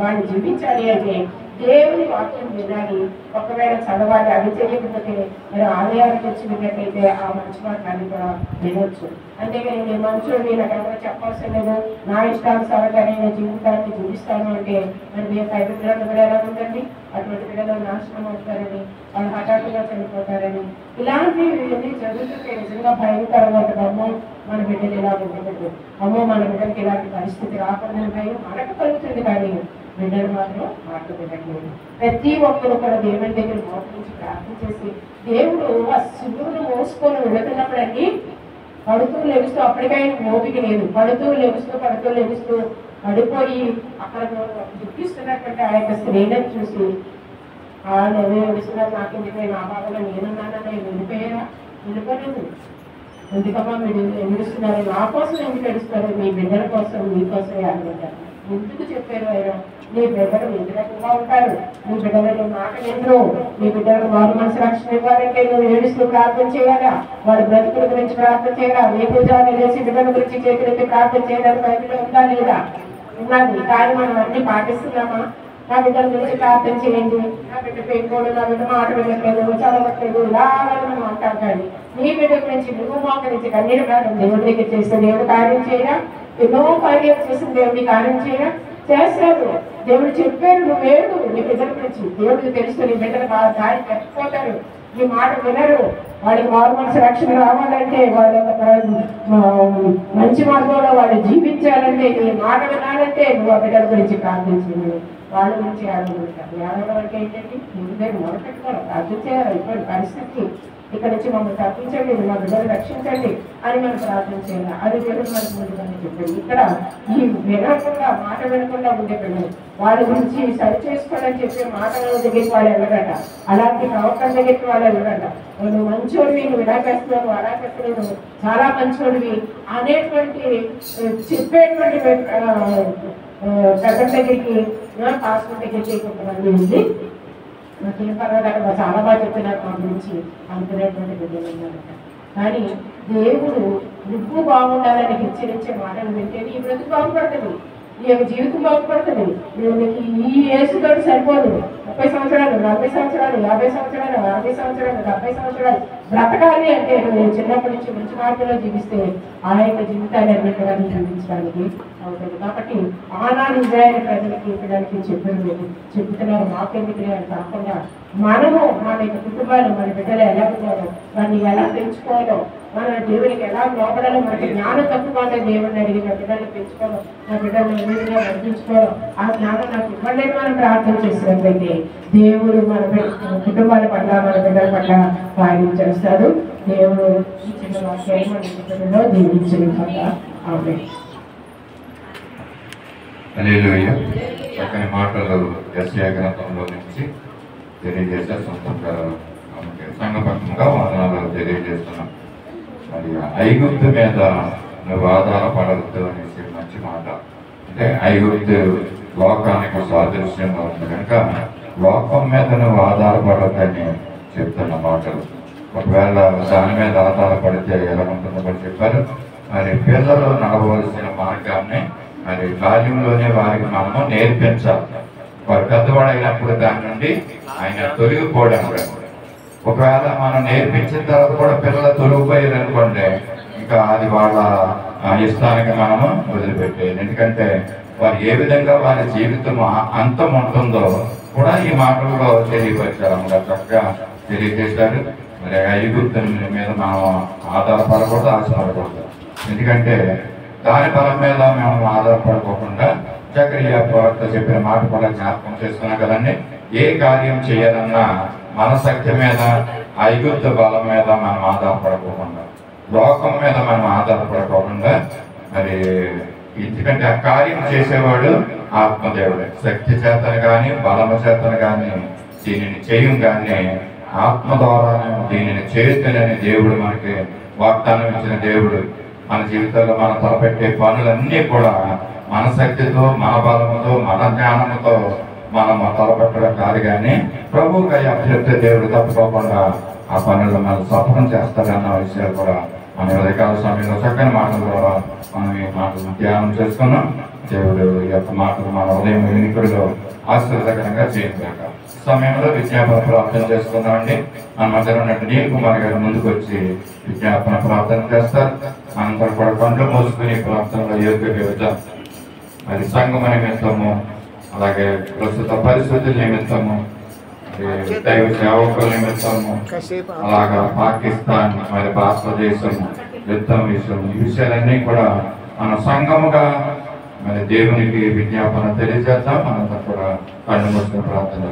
వాళ్ళు జీవించాలి అంటే దేవుని వాక్యం వినాలి. ఒకవేళ చదవాలి, అది చేయకపోతే మీరు ఆలయాలకు వచ్చి విన్నట్లయితే ఆ మంచి మాటలు కూడా వినొచ్చు. అంతేగాని నేను మంచోడిని, నాకు ఎవరు చెప్పాల్సిన లేదు, నా ఇష్టానుసారంగా నేను జీవితాన్ని జీవిస్తాను అంటే మరి మేము పై బిడ్డలను కూడా ఎలా ఉందండి, అటువంటి బిడ్డలు నాశనం అవుతారని, వాళ్ళు హఠాత్తుగా చనిపోతారని ఇలాంటివి జరుగుతుంటే నిజంగా భయంకరంగా ఉంటుంది. అమ్మో మన బిడ్డలు ఇలా ఉండకూడదు, అమ్మో మన బిడ్డలకి ఇలాంటి పరిస్థితి రాకూడదని భయం మనకు కలుగుతుంది. కానీ బిడ్డలు మాత్రం మాట వినట్లేదు. ప్రతి ఒక్కరు కూడా దేవుని దగ్గర మోకరించి ప్రార్థన చేసి దేవుడు ఆ శివుని మోసుకొని వెళుతున్నప్పుడండి పడుతూ లెగుస్తూ, అప్పటికైనా ఓపిక లేదు, పడుతూ లెగుస్తూ పడిపోయి అక్కడ దుఃఖిస్తున్నటువంటి ఆ యొక్క స్త్రీలను చూసి వాళ్ళు ఎవరు ఏడుస్తున్నారు, నాకు ఎందుకు నా బాధలో నేనున్నానని వెళ్ళిపోలేదు. ఎందుకమ్మా మీరు ఏడుస్తున్నారు, నా కోసం ఎందుకు ఏడుస్తారు, మీ బిడ్డల కోసం, మీకోసమే అనుకుంటారు. ఎందుకు చెప్పారు ఆయన, నీ బిడ్డలు వ్యతిరేకంగా ఉంటారు, నీ బిడ్డలు మాట వినరు, నీ బిడ్డలకు వారు మనసు రక్షణ ఇవ్వాలంటే నువ్వు ఏడుస్తూ ప్రార్థన చేయాలా, వాడి బ్రతుకుల గురించి ప్రార్థన చేయాలా, ఏ పూజాన్ని వేసి బిడ్డల గురించి చేతులెత్తి ప్రార్థన చేయాలని బయటలో ఉందా లేదా? ఉన్నది. కానీ మనం అన్ని పాటిస్తున్నామా? నా బిడ్డల గురించి ప్రార్థన చేయండి, నా బిడ్డ పెంకోడు, నా బిడ్డ మాట వినట్లేదు, చదవట్లేదు, ఇలాగా మనం అంటాం. కానీ నీ బిడ్డ గురించి నువ్వు మోకరించి కన్నీరు ప్రార్థన దేవుడి దగ్గర చేస్తే దేవుడు కార్యం చేయరా? ఎన్నో కార్యాలు చేసిన దేవుడిని కార్యం చేయరా? చేస్తారు. దేవుడు చెప్పారు, నువ్వు వేడు నీ బిడ్డల గురించి. దేవుడికి తెలుసు నీ బిడ్డలు దారి తప్పిపోతారు, నీ మాట వినరు. వాళ్ళకి మారు మనసు రక్షణ రావాలంటే, వాళ్ళ మంచి మార్గంలో వాళ్ళు జీవించాలంటే, నీ మాట వినాలంటే నువ్వు ఆ బిడ్డల గురించి ప్రార్థించింది, వాళ్ళ గురించి ఆడగలుగుతారు. ఆడగడం అంటే ఏంటంటే నీ దగ్గర మొదలుపెట్టుకోవాలి, ప్రార్థన చేయాలి. ఇటువంటి పరిస్థితి ఇక్కడ నుంచి మమ్మల్ని తప్పించండి, మా బిడ్డలు రక్షించండి అని మనం ప్రార్థన చేయాలి. అది దేవుడు మనకు ముందుగానే చెప్పండి. ఇక్కడ ఈ వినకుండా, మాట వినకుండా ఉండే పిల్లలు వాళ్ళ గురించి సరి చేసుకోవాలని చెప్పే మాటల దగ్గరికి వాళ్ళు వెళ్ళరట, అలాంటి ప్రవర్తన దగ్గరికి వాళ్ళు వెళ్ళరట. నువ్వు మంచోడివి, నువ్వు ఇలా చేస్తున్నావు, అలా చేస్తున్నావు, చాలా మంచోడివి అనేటువంటి చెప్పేటువంటి పెద్ద దగ్గరికి, పాస్పోర్ట్ దగ్గరికి కొంతమంది ఉంది. నాకేం పర్వాలేదు, చాలా బాగా చెప్తున్నారు మా గురించి అనుకునేటువంటి బిడ్డలు ఉన్నారట. కానీ దేవుడు నువ్వు బాగుండాలని హెచ్చరించే మాటలు వింటే నీ బ్రతుకు బాగుపడుతుంది, నీ యొక్క జీవితం బాగుపడుతుంది. నీకు ఈ ఏసుతో సరిపోదు. 30 సంవత్సరాలు, 40 సంవత్సరాలు, 50 సంవత్సరాలు, 60 సంవత్సరాలు, 70 సంవత్సరాలు బ్రతకాలి అంటే నువ్వు చిన్నప్పటి నుంచి మంచి మార్గంలో జీవిస్తే ఆ యొక్క జీవితాన్ని అన్నిటిగా జీవించడానికి అవుతుంది. కాబట్టి ఆనాడు ఇజ్రాయేల్ ప్రజలకి పిల్లలకి చెప్తున్నారు, మాకెందుకు అని కాకుండా మనము మన యొక్క కుటుంబాలు, మన బిడ్డలు ఎలా ఉన్నారో, వాడిని ఎలా పెంచుకోవాలో, మన దేవునికి ఎలా లోపడాలో, మనకి జ్ఞానం తక్కువ ఉంటే దేవుడిని అడిగి నా బిడ్డలు పెంచుకోవడం, నా బిడ్డలు ఎదురుగా వర్తించుకోవడం, ఆ జ్ఞానం నాకు ఇవ్వలేదు మనం ప్రార్థన చేసినట్లయితే దేవుడు మన కుటుంబాల పట్ల, మన బిడ్డల పట్ల కార్యం చేస్తాడు. దేవుడు ఈ చిన్న వాక్యాన్ని మన కుటుంబంలో దీవించిన పట్ల ఆమె చక్కని మాటలు యెషయా గ్రంథంలో నుంచి తెలియజేసే సంఘపక్షంగా వాదనాలు తెలియజేస్తున్నాం. మరి ఐగుప్తు మీద నువ్వు ఆధారపడవద్దు అనేసి మంచి మాట. అంటే ఐగుప్తు లోకానికి సాదృశ్యంగా ఉంది కనుక లోకం మీద నువ్వు ఆధారపడద్దని చెప్తున్న మాటలు. ఒకవేళ దాని మీద ఆధారపడితే ఎలా ఉంటుందో కూడా చెప్పారు. మరి పిల్లలు నడవలసిన మార్గాన్ని మరి బాల్యంలోనే వారికి మనము నేర్పించాలి. వారు పెద్దవాడు అయినప్పుడు దాని నుండి ఆయన తొలగిపోవడం. ఒకవేళ మనం నేర్పించిన తర్వాత కూడా పిల్లలు తొలగిపోయారు అనుకోండి, ఇంకా అది వాళ్ళ ఇష్టానికి మనము వదిలిపెట్టేది. ఎందుకంటే వారు ఏ విధంగా వారి జీవితం అంతం ఉంటుందో కూడా ఈ మాటల్లో తెలియపరిచారు. అమ్మగారు చక్కగా తెలియజేశారు. మరి ఐగుప్తు మీద మనం ఆధారపడకూడదు, ఆశపడకూడదు. ఎందుకంటే దాని బలం మీద మేము ఆధారపడుకోకుండా జకరియా ప్రవక్త చెప్పిన మాట కూడా జ్ఞాపకం చేస్తున్నాం కదండి. ఏ కార్యం చేయాలన్నా మన శక్తి మీద, ఐగుప్తు బలం మీద మనం ఆధారపడుకోకుండా, లోకం మీద మనం ఆధారపడుకోకుండా, మరి ఎందుకంటే ఆ కార్యం చేసేవాడు ఆత్మదేవుడే. శక్తి చేతను కానీ బలము చేతను కానీ దీనిని చేయం, కానీ ఆత్మ ద్వారా దీనిని చేస్తేనని దేవుడు మనకి వాగ్దానం ఇచ్చిన దేవుడు. మన జీవితంలో మనం తలపెట్టే పనులన్నీ కూడా మన శక్తితో, మన బలముతో, మన జ్ఞానంతో మనం తలపెట్టడం కాదు, కానీ ప్రభువుకి అభ్యర్థి దేవుడు తప్పుకోకుండా ఆ పనులు మనం సఫలం చేస్తారన్న విషయాలు కూడా మన ఉదయకాల సమయంలో చక్కని మాటల ద్వారా మనం ఈ మాటలను ధ్యానం చేసుకున్నాం. దేవుడు ఈ యొక్క మాటలు మన ఉదయం వినికుడిలో ఆశీర్వదకరంగా చేయించాక సమయంలో విజ్ఞాపన ప్రార్థన చేసుకున్నామండి. మన మధ్యలో ఉన్నట్టు నీల్ కుమార్ గారు ముందుకు వచ్చి విజ్ఞాపన ప్రార్థన చేస్తారు. అనంతరం కూడా పండ్లు మోసుకుని ప్రార్థనలో యోగ్యత మరి సంగమ నిమిత్తము, అలాగే ప్రస్తుత పరిస్థితుల నిమిత్తము, దైవ సేవకుల నిమిత్తము, అలాగా పాకిస్తాన్, మరి భారతదేశము, యుద్ధం విషయం, ఈ విషయాలన్నీ కూడా మన సంఘముగా మరి దేవునికి విజ్ఞాపన తెలియజేద్దాం. అనంతరం కూడా కళ్ళు మూసుకుని ప్రార్థన.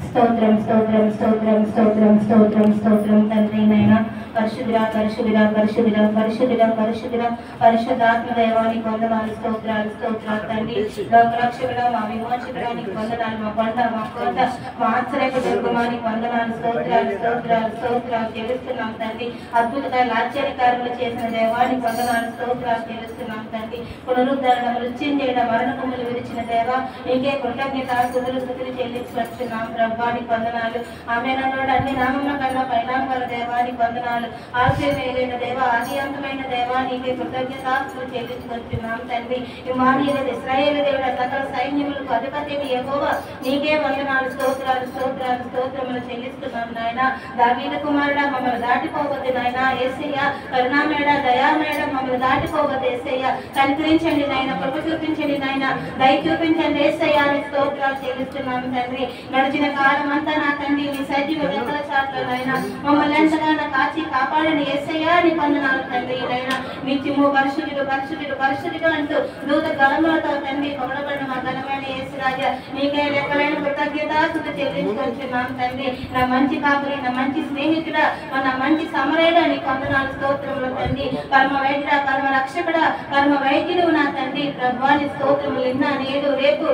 స్తోత్రం స్తోత్రం స్తోత్రం స్తోత్రం స్తోత్రం స్తోత్రం తండ్రి నైనా పరిశుద్ధుడా పరిశుద్ధుడా పరిశుద్ధుడా పరిశుద్ధుడా పరిశుద్ధుడా పరిశుద్ధాత్మ దైవానికి వందనాలు, స్తోత్రాలు స్తోత్రాలు తండ్రి. లోకరక్షకుడా, మా విమోచకుడానికి వందనాలు, మా కొండ మా కోట మా ఆశ్రయపు దుర్గమానికి వందనాలు, స్తోత్రాలు స్తోత్రాలు స్తోత్రాలు తెలుస్తున్నాం తండ్రి. అద్భుతకాలు ఆశ్చర్యకారులు చేసిన దైవానికి వందనాలు, స్తోత్రాలు తెలుస్తున్నాం తండ్రి. పునరుద్ధరణ మృత్యుంజయ మరణకములు విరిచిన దేవ నీకే కృతజ్ఞత స్తుతులు చెల్లించుకొచ్చున్నాం. ప్రభానికి వందనాలు. ఆమె నన్ను అన్ని నామముల కన్నా పైనామల దేవానికి వందనాలు. ఆశ్చర్యమైన దేవ, ఆది అంతమైన దేవా నీకే కృతజ్ఞతాస్తుతులు చెల్లించుకొచ్చున్నాం తండ్రి. ఇమానుయేలు ఇశ్రాయేలు దేవుడు సకల సైన్యములకు అధిపతి యెహోవా నీకే వందనాలు, స్తోత్రాలు స్తోత్రాలు స్తోత్రములు చెల్లిస్తున్నాం నాయన. దావీదు కుమారుడా మమ్మల్ని దాటిపోవద్దు నాయన. యేసయ్య కరుణామేడ దయామేడ మమ్మల్ని దాటిపోవద్దు యేసయ్య. కనికరించండి నాయన, కృప చూపించండి నాయన, దయ చూపించండి యేసయ్య అని స్తోత్రాలు చెల్లిస్తున్నాం తండ్రి. గడిచిన కాలం అంతా నా తండ్రి నీ సజీవ రెక్కల చాటులో నాయన మమ్మల్ని ఎంతగానో కాచి కాపాడని యేసయ్య నీ వందనాలు తండ్రి. నాయన నిత్యము పరిశుద్ధుడు పరిశుద్ధుడు పరిశుద్ధుడు అంటూ దూత గలములతో తండ్రి పొగడబడిన మా ఘనమైన యేసురాజా నీకే లెక్కలైన కృతజ్ఞతాస్తుతులు చెల్లించుకొచ్చున్నాం తండ్రి. నా మంచి కాపురి, నా మంచి స్నేహితుడా, నా మంచి సమరేడా నీకు వందనాలు, స్తోత్రములు తండ్రి. పరమ వైద్యుడా, పరమ రక్షకుడా, పరమ వైద్యుడు నా తండ్రి. ప్రభువాని స్తోత్రములు నిన్న నేడు రేపు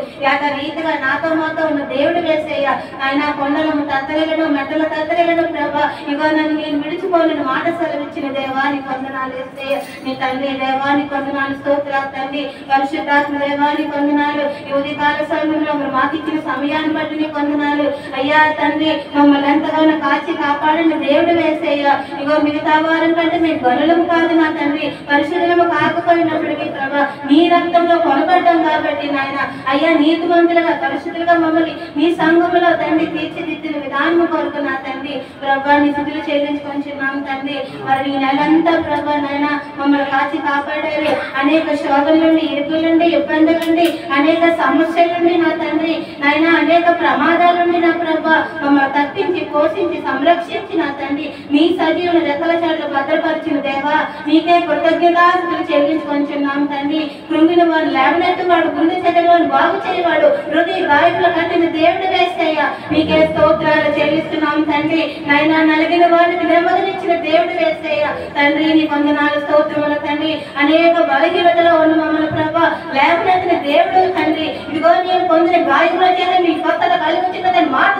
రీతిగా నాతో మాతో ఉన్న దేవుడు వేసేయ ఆయన. కొండలను తత్తలను మెట్టల తత్తలను ప్రభా ఇగో నన్ను నేను విడిచిపోలేని మాట సెలవిచ్చిన దేవానికి వందనాలు వేసేయ నీ తండ్రి. దేవానికి వందనాలు, స్తోత్రాలు తండ్రి. పరిశుద్ధాత్మ దేవానికి వందనాలు. ఈ ఉదయకాల సమయంలో మీరు మాకు ఇచ్చిన సమయాన్ని బట్టి నీకు వందనాలు అయ్యా తండ్రి. మమ్మల్ని ఎంతగానో కాచి కాపాడిన దేవుడు వేసేయ. ఇగో మిగతా వారం కంటే మేము గనులము కాదు నా తండ్రి, పరిశుద్ధము కాకపోయినప్పటికీ ప్రభా నీ రక్తంలో కొనబడ్డాం కాబట్టి నాయన అయ్యా నీతిమంతులుగా పరిశుద్ధులుగా మమ్మల్ని నీ సంఘములో తండ్రి తీర్చిదిద్దిన విధానము కొరకు నా తండ్రి ప్రభా నీ స్థుతులు చెల్లించుకొంచున్నాం తండ్రి. మరి ఈ నెలంతా ప్రభా నాయన మమ్మల్ని కాచి కాపాడారు. అనేక శోధల నుండి, ఇరుకుల నుండి, ఇబ్బందుల నుండి, అనేక సమస్యల నుండి నా తండ్రి నాయన అనేక ప్రమాదాల నుండి నా ప్రభా మమ్మల్ని తప్పించి పోషించి సంరక్షించి నా తండ్రి నీ సజీవుల రెక్కల చాట్లు భద్రపరిచిన దేవా నీకే కృతజ్ఞతాస్తుతులు చెల్లించుకొంచున్నాం తండ్రి. కృంగిన వాడు లేవనెట్టు వాడు, గుండె చెడ్డవాడు బాగు చేయవాడు, హృదయ గాయకుల కట్టిన దేవుడు వేసేయ నీకే స్తోత్రాలు చెల్లిస్తున్నాం తండ్రి. నాయన నలిగిన వాడికి నెమ్మదినిచ్చిన దేవుడు వేసేయ తండ్రి నీ వందనాలు, స్తోత్రములు తండ్రి. అనేక బలహీనతలో ఉన్న మమ్మల్ని ప్రభా లేవనెత్తిన దేవుడు తండ్రి. ఇదిగో నేను పొందిన గాయకుల చేత మీ కొత్తగా కలుగుతున్నదని మాట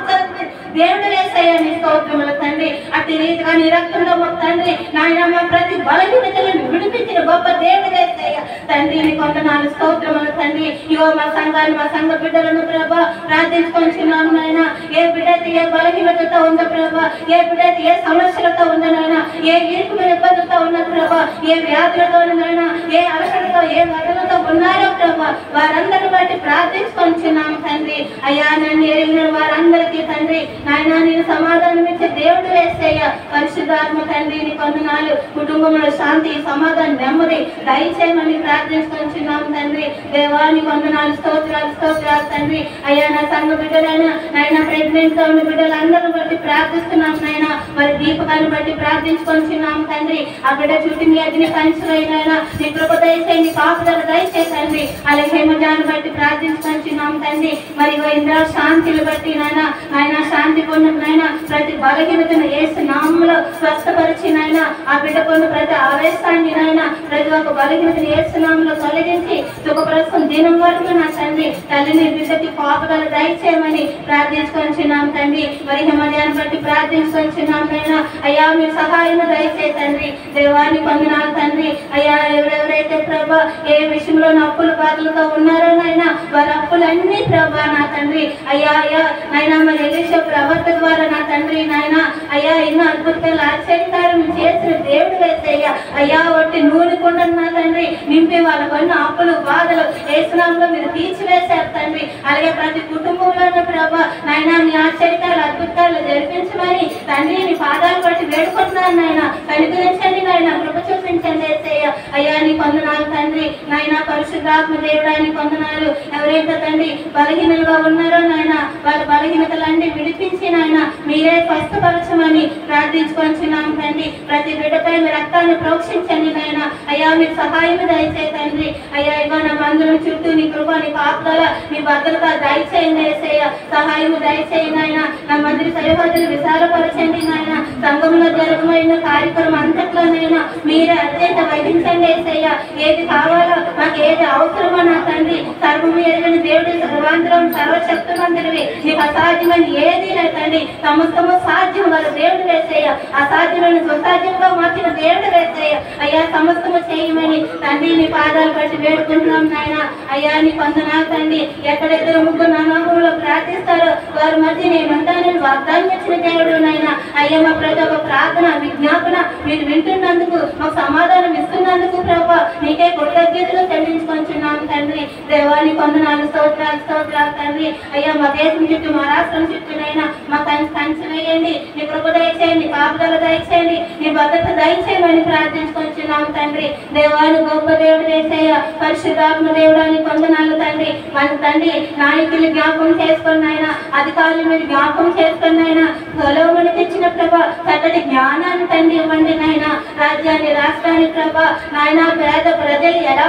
దేవుడు వేసేయ నీ స్తోత్రములు తండ్రి. అట్టి రీతిగా నీ రక్తంలో మా తండ్రి నాయన మా ప్రతి బలహీనతలను విడిపించిన నడిపించిన గొప్ప దేవుడు యేసయ్య. తండ్రి నీ వందనాలు స్తోత్రములు తండ్రి. ఇగో మా సంఘాన్ని మా సంఘ బిడ్డలను ప్రభా ప్రార్థించుకొంచున్నాము నాయన. ఏ బిడ్డైతే ఏ బలహీనతతో ఉందో ప్రభా, ఏ బిడ్డైతే ఏ సమస్యలతో ఉందో నాయన, ఏ ఇరుకుమైన ఇబ్బందులతో ఉన్న ప్రభా, ఏ వ్యాధులతో నాయన, ఏ అలసటతో ఏ వదలతో ఉన్నారో ప్రభా, వారందరిని బట్టి ప్రార్థించుకొంచున్నాము తండ్రి. అయ్యా నన్ను ఎరిగిన వారందరికీ తండ్రి నాయన నేను సమాధానం ఇచ్చే దేవుడు యేసయ్య. పరిశుద్ధాత్మ తండ్రి నీ వందనాలు. కుటుంబంలో శాంతి సమాధానం నెమ్మది దయచేయమని ప్రార్థించుకొంచున్నాము తండ్రి. దేవానికి వందనాలు స్తోత్రాలు స్తోత్రాలు తండ్రి. అయ్యా నా సంఘ బిడ్డలైన నాయన ప్రెగ్నెంట్ గా ఉన్న బిడ్డలందరిని బట్టి ప్రార్థిస్తున్నాం నాయన. మరి దీపకాన్ని బట్టి ప్రార్థించుకొంచున్నాము తండ్రి. ఆ బిడ్డ చుట్టూ నీ అగ్ని కంచులైనా నీ కృప దయచేయండి, కాపుదల దయచేయి తండ్రి. అలాగే హేమజాన్ని బట్టి ప్రార్థించుకొంచున్నాము తండ్రి. మరి ఇంద్ర శాంతిని బట్టి నాయన ఆయన శాంతి పొందిన నాయన ప్రతి బలహీనతను యేసు నామములో స్వస్థపరిచి నాయన ఆ బిడ్డ పొందిన ప్రతి ఆవేశాన్ని నాయన ప్రతి ఒక్క బలహీనతను యేసు నామములో తొలగించి సుఖప్రసం దినం వరకు నా తండ్రి తల్లిని బిడ్డకి కాపుదల దయచేయమని ప్రార్థించుకొంచున్నాం తండ్రి. మరి హేమజాన్ని బట్టి ప్రార్థించుకొంచున్నాం నాయన. అయ్యా మీ సహాయం దయచేయి తండ్రి. దేవాన్ని పొందినాలు తండ్రి. అయ్యా ఎవరెవరైతే ప్రభా ఏ విషయంలో అప్పుల బాధలతో ఉన్నారో నాయన వారి అప్పులన్నీ ప్రభా నా తండ్రి. అయ్యా అయ్యా నాయన మరి ఎలీషా ప్రవర్త ద్వారా నా తండ్రి నాయన అయ్యా ఎన్నో అద్భుతాలు ఆశ్చర్యకారం చేసిన దేవుడు యేసయ్య. అయ్యా ఒట్టి నూనె కొండను నా తండ్రి నింపి వాళ్ళ కొన్ని అప్పులు బాధలు యేసునామములో మీరు తీర్చివేశారు తండ్రి. అలాగే ప్రతి కుటుంబంలోనూ ప్రభా నాయన మీ ఆశ్చర్యకాలు అద్భుతాలు జరిపించమని తండ్రి నీ పాదాలు బట్టి వేడుకుంటున్నాను నాయన. కనికరించండి నాయన, కృప చూపించండి యేసయ్య. అయ్యా నీ వందనాలు తండ్రి నాయన. పరిశుద్ధాత్మ దేవుడా నీ వందనాలు. ఎవరైతే తండ్రి బలహీనలుగా ఉన్నారో నాయన వాళ్ళ బలహీనతలన్నీ విడిపించి నాయన మీరే స్వస్థపరచమని ప్రార్థించుకొంచున్నాం తండ్రి. ప్రతి బిడ్డపై మీ రక్తాన్ని ప్రోక్షించండి నాయన. అయ్యా మీరు సహాయం దయచేయి తండ్రి. అయ్యా ఇగో నా మందుల చుట్టూ నీ కృప నీ కాపుదల నీ భద్రత దయచేయండి యేసయ్య. సహాయం దయచేయండి నాయన. నా మందిర సరిహద్దులు విశాలపరచండి నాయన. సంఘంలో జరగమైన కార్యక్రమం అంతట్లోనైనా మీరే అత్యంత వహించండి యేసయ్య. ఏది కావాలో మాకు ఏది అవసరమో నా తండ్రి సర్వము ఎరుగని దేవుడి సర్వాంతరం సర్వశక్తిమంతుడివి. నీకు అసాధ్యమైన ఏది లేదు తండ్రి. సమస్తము సాధ్యం వాళ్ళ దేవుడు యేసయ్య. అసాధ్యమైన సుసాధ్యంగా మార్చిన దేవుడు యేసయ్య. అయ్యా సమస్తము చేయమని తండ్రి నీ పాదాలు బట్టి వేడుకుంటున్నాం నాయన. అయ్యా నీ వందనాలు తండ్రి. ఎక్కడెక్కడో ముగ్గురు నామములో ప్రార్థిస్తారో వారి మధ్య నేను ఉంటానని వాగ్దానం ఇచ్చిన దేవుడు నాయన. అయ్యా మా ప్రతి ఒక్క ప్రార్థన విజ్ఞాపన మీరు వింటున్నందుకు మాకు సమాధానం ఇస్తున్నందుకు ప్రభా నీకే కృతజ్ఞతలు చెల్లించుకొంచున్నాం తండ్రి. దేవానికి వందనాలు స్తోత్రాలు స్తోత్రాలు తండ్రి. అయ్యా మా దేశం చుట్టూ మా రాష్ట్రం చుట్టూనైనా మా కంచి వేయండి. నీ కృప దయచేయండి, కాపుదల దయచేయండి, నీ భద్రత దయచేయమని ప్రార్థించుకొంచున్నాం తండ్రి. దేవాని గొప్ప దేవుడు యేసయ్య. పరిశుద్ధాత్మ దేవుడానికి వందనాలు తండ్రి. మన తండ్రి నాయకులు జ్ఞాపకం చేసుకుని ఆయన అధికారులు మీరు జ్ఞాపకం చేసుకుని ఆయన గొలవమని తెచ్చిన ప్రభా చక్కటి జ్ఞానాన్ని తండ్రి ఇవ్వండి నాయన. రాజ్యాన్ని రాష్ట్రాన్ని ప్రభా నాయన పేద ప్రజలు ఎలా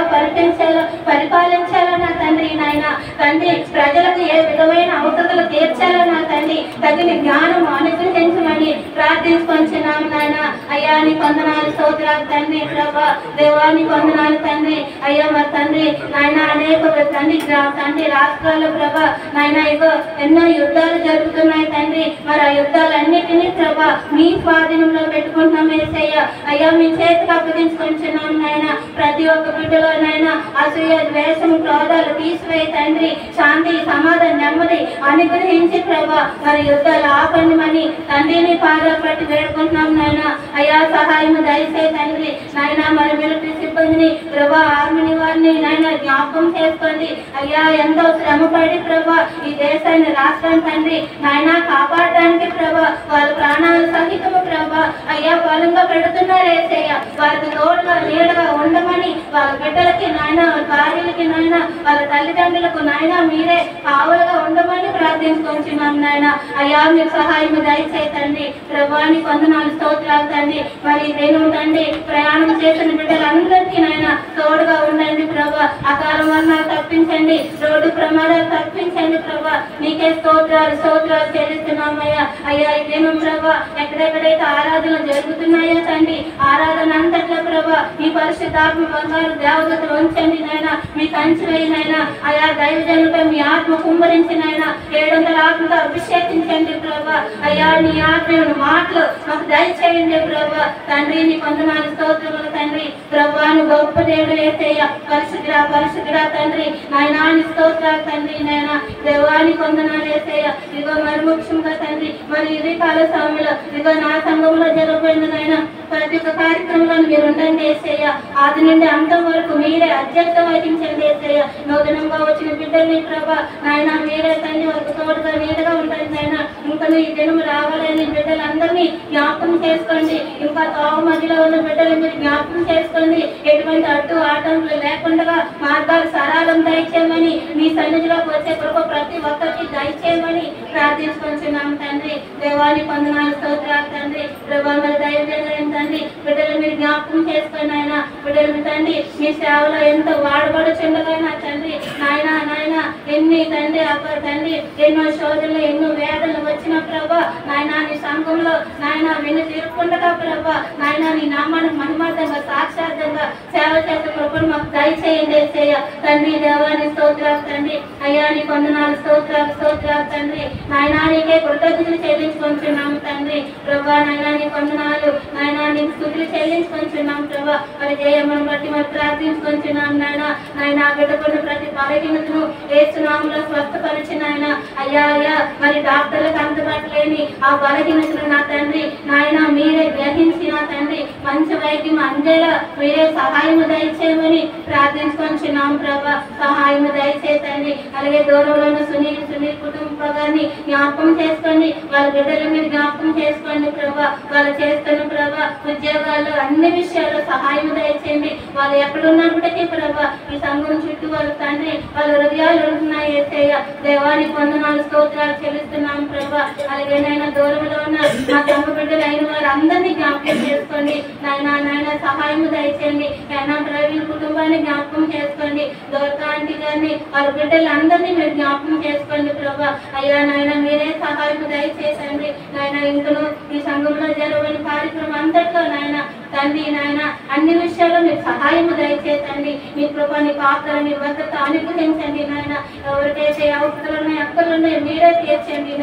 పరిపాలించాలో నా తండ్రి నాయన. తండ్రి ప్రజలకు ఏ విధమైన అవసరాలు తీర్చాలో నా తండ్రి తగిన జ్ఞానం అనుగ్రహించమని ప్రార్థించుకొంచున్నాము నాయన. అయ్యా నీ వందనాలు స్తోత్రాలు తండ్రి ప్రభా. దేవానికి వందనాలు తండ్రి. అయ్యా మా తండ్రి నాయన అనేక తండ్రి రాష్ట్రాల్లో ప్రభా నాయన ఇగో ఎన్నో యుద్ధాలు జరుగుతున్నాయి తండ్రి. మరి ఆ యుద్ధాలన్నిటినీ ప్రభా మీ స్వాధీనంలో పెట్టుకుంటున్నాం యేసయ్య. అయ్యా మీ చేతికి అప్పగించుకుంటున్నాం నాయన. ప్రతి ఒక్క బిడ్డలో నాయన అసూయ ద్వేషం క్రోధాలు తీసివేయి తండ్రి. శాంతి సమాధానం నెమ్మది అనుగ్రహించి ప్రభా మరి యుద్ధాలు ఆపండిమని తండ్రిని పాదాలు బట్టి వేడుకుంటున్నాం నాయన. అయ్యా సహాయం దయచేయి తండ్రి నాయన. మరి మిలిటరీ సిబ్బందిని ప్రభా ఆర్మీని వారిని నాయన జ్ఞాపకం చేసుకోండి. అయ్యా ఎంతో శ్రమపడి ప్రభా ఈ దేశాన్ని రాష్ట్రాన్ని తండ్రి నాయన కాపాడడానికి ప్రభా వాళ్ళ ప్రాణాలు సహితము ప్రభా అయ్యా బలంగా పెడుతున్నారు యేసయ్య. వారికి తోడుగా నీడగా ఉండమని వాళ్ళ బిడ్డలకి నాయన వాళ్ళ భార్యలకి నాయన వాళ్ళ తల్లిదండ్రులకు నాయన మీరే కావలుగా ఉండమని ప్రార్థించుకొంచున్నాం నాయన. అయ్యా మీరు సహాయం దయచేయి తండ్రి. ప్రభువానికి వందనాలు స్తోత్రాలు తండ్రి. మరి నేను తండ్రి ప్రయాణం చేసిన బిడ్డలందరికీ నాయన తోడుగా ఉండండి ప్రభా. అకాల మరణాలు తప్పించండి, రోడ్డు ప్రమాదాలు తప్పించండి ప్రభా. నీకే స్తోత్రాలు స్తోత్రాలు చెల్లిస్తున్నామయ్యా. అయ్యా ఇదేమో ప్రభా ఎక్కడెక్కడైతే ఆరాధనలు జరుగుతున్నాయో తండ్రి ఆరాధన అంతట్లో ప్రభా ఈ పరిశుద్ధాత్మ బంగారు దేవతలు ఉంచండి నాయన. మీ కంచి వేయినైనా అయా దైవజనులపై మీ ఆత్మ కుమ్మరించినైనా 700 ఆత్మతో అభిషేకించండి ప్రభా. అయ్యా నీ ఆత్మ మాటలు మాకు దయచేయండి ప్రభా. తండ్రి నీ వందనాలు స్తోత్రములు తండ్రి. ప్రభాను గొప్ప దేవుడు యేసయ్య పరిశుద్ధుడా పరిశుద్ధుడా తండ్రి నాయనాని స్తోత్రాలు తండ్రి నాయన దేవాని కొందనాలు యేసయ్య ఇదిగో మరి ముఖ్యంగా తండ్రి మరి ఇది కాల సమయంలో ఇదిగో నా సంఘంలో జరగబడిన నాయన ప్రతి ఒక్క కార్యక్రమంలో మీరు ఉండండి యేసయ్య ఆది నుండి అంతం వరకు మీరే అధ్యక్షత వహించండి యేసయ్య నూతనంగా వచ్చిన బిడ్డల్ని ప్రభా నాయన మీరే తండ్రి వరకు తోడుగా నీడగా ఉంటుంది నాయన ఇంకా ఈ దినం రావాలని బిడ్డలందరినీ జ్ఞాపకం చేసుకోండి ఇంకా తావు మధ్యలో ఉన్న బిడ్డలు మీరు జ్ఞాపకం చేసుకోండి ఎటువంటి అడ్డు ఆటంకులు లేకుండా మార్గాలు సరళం దయచేయమని మీ సన్నిధిలోకి వచ్చే కృప ప్రతి ఒక్కరికి దయచేయమని ప్రార్థించుకుంటున్నాం తండ్రి దేవాన్ని వందనాలు స్తోత్రాలు తండ్రి ప్రభా మరి దయచేయలేని తండ్రి బిడ్డలు మీరు జ్ఞాపకం చేసుకోండి ఆయన బిడ్డలు తండ్రి మీ సేవలో ఎంతో వాడబడుచుండగా నా తండ్రి నాయన నాయన ఎన్ని తండ్రి అబ్బా తండ్రి ఎన్నో శోధనలు ఎన్నో వేదనలు వచ్చిన ప్రభా నాయన నీ సంఘంలో నాయన విని తీరుకుండగా ప్రభా నాయన నీ నామాన్ని మహిమార్థంగా సాక్షార్థంగా సేవ చేసే కృపను మాకు దయచేయండి యేసయ్య తండ్రి దేవాని స్తోత్రాలు తండ్రి అయ్యా నీ వందనాలు స్తోత్రాలు తండ్రి నాయన నీకే కృతజ్ఞతలు చెల్లించుకుంటున్నాము తండ్రి ప్రభా నాయన నీ వందనాలు నాయన నీకు స్తుతులు చెల్లించుకుంటున్నాం ప్రభా మరి జయమును బట్టి మరి ప్రార్థించుకుంటున్నాం నాయన నాయన బిడ్డకున్న ప్రతి బలహీనతను యేసునామములో స్వస్థపరిచిన ఆయన అయ్యా అయ్యా మరి డాక్టర్లకు అందుబాటులేని ఆ బలహీనతను నా తండ్రి నాయన మీరే గ్రహించి నా తండ్రి మంచి వైద్యం అందేలా మీరే సహాయము దయచేయమని ప్రార్థించుకుంటున్నాం ప్రభా సహాయము దయచేతండి అలాగే దూరంలో ఉన్న సునీల్ కుటుంబాన్ని జ్ఞాపకం చేసుకోండి వాళ్ళ బిడ్డలు మీరు జ్ఞాపకం చేసుకోండి ప్రభా వాళ్ళు చేస్తున్న ప్రభా ఉద్యోగాలు అన్ని విషయాల్లో సహాయం దయచేయండి వాళ్ళు ఎక్కడున్నప్పటికీ ప్రభా ఈ సంఘం చుట్టూ వాళ్ళ తండ్రి వాళ్ళ హృదయాలు ఉంటున్నాయి యేసయ్య దేవానికి వందనాలు స్తోత్రాలు చెల్లిస్తున్నాం ప్రభా అలాగే నాయన దూరంలో ఉన్న మా సంఘ బిడ్డలు అయిన వారు అందరినీ జ్ఞాపకం చేసుకోండి నాయన సహాయం దయచేయండి నాయన ప్రవీణ్ కుటుంబాన్ని జ్ఞాపకం చేసుకోండి దొరక ఆంటీ గారిని వాళ్ళ బిడ్డలు అందరినీ మీరు జ్ఞాపకం చేసుకోండి ప్రభా అయ్యా నాయన మీరే సహాయం దయచేసండి నాయన ఇంకను ఈ సంఘంలో జరగని కార్యక్రమం అంతట్లో నాయన తండ్రి నాయన అన్ని విషయాల్లో మీరు సహాయం దయచేసండి మీ కృపని కాపులని భద్రత అనుగ్రహించండి నాయన ఎవరికైతే అవసరాలు ఉన్నాయి అక్కలు ఉన్నాయి మీరే తీర్చండి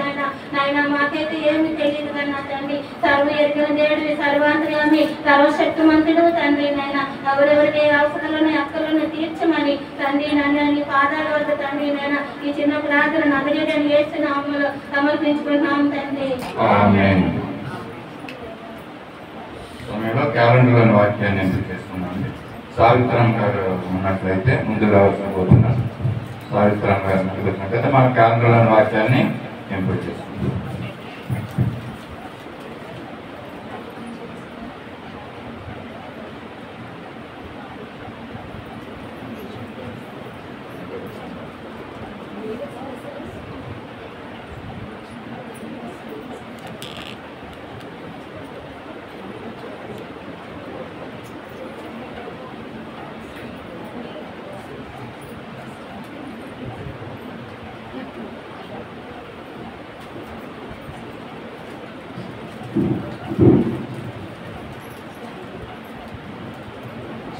నాయన మాకైతే ఏమి తెలియదు కన్నా తండ్రి సర్వ ఎరిగిన దేవుడివి సర్వాంతర్యామి సర్వశక్తిమంతుడు తండ్రి నాయన ఎవరెవరికి అవసరాలు ఉన్నాయి అక్కలను తీర్చమని తండ్రి నాయన నీ పాదాల వద్ద తండ్రి నాయన ఈ చిన్న ప్రార్థన నగరేటని యేసునామములో సమర్పించుకుంటున్నాం తండ్రి ఆమేన్. సమయంలో క్యాలెండర్లోని వాక్యాన్ని ఎంపిక చేసుకున్నామండి. సావిత్రం గారు ఉన్నట్లయితే ముందుగా రావాల్సిపోతున్నాను. సావిత్రం గారు ముందుకు వచ్చినట్లయితే మన క్యాలెండర్లోని వాక్యాన్ని ఎంపిక చేసుకుంటాం.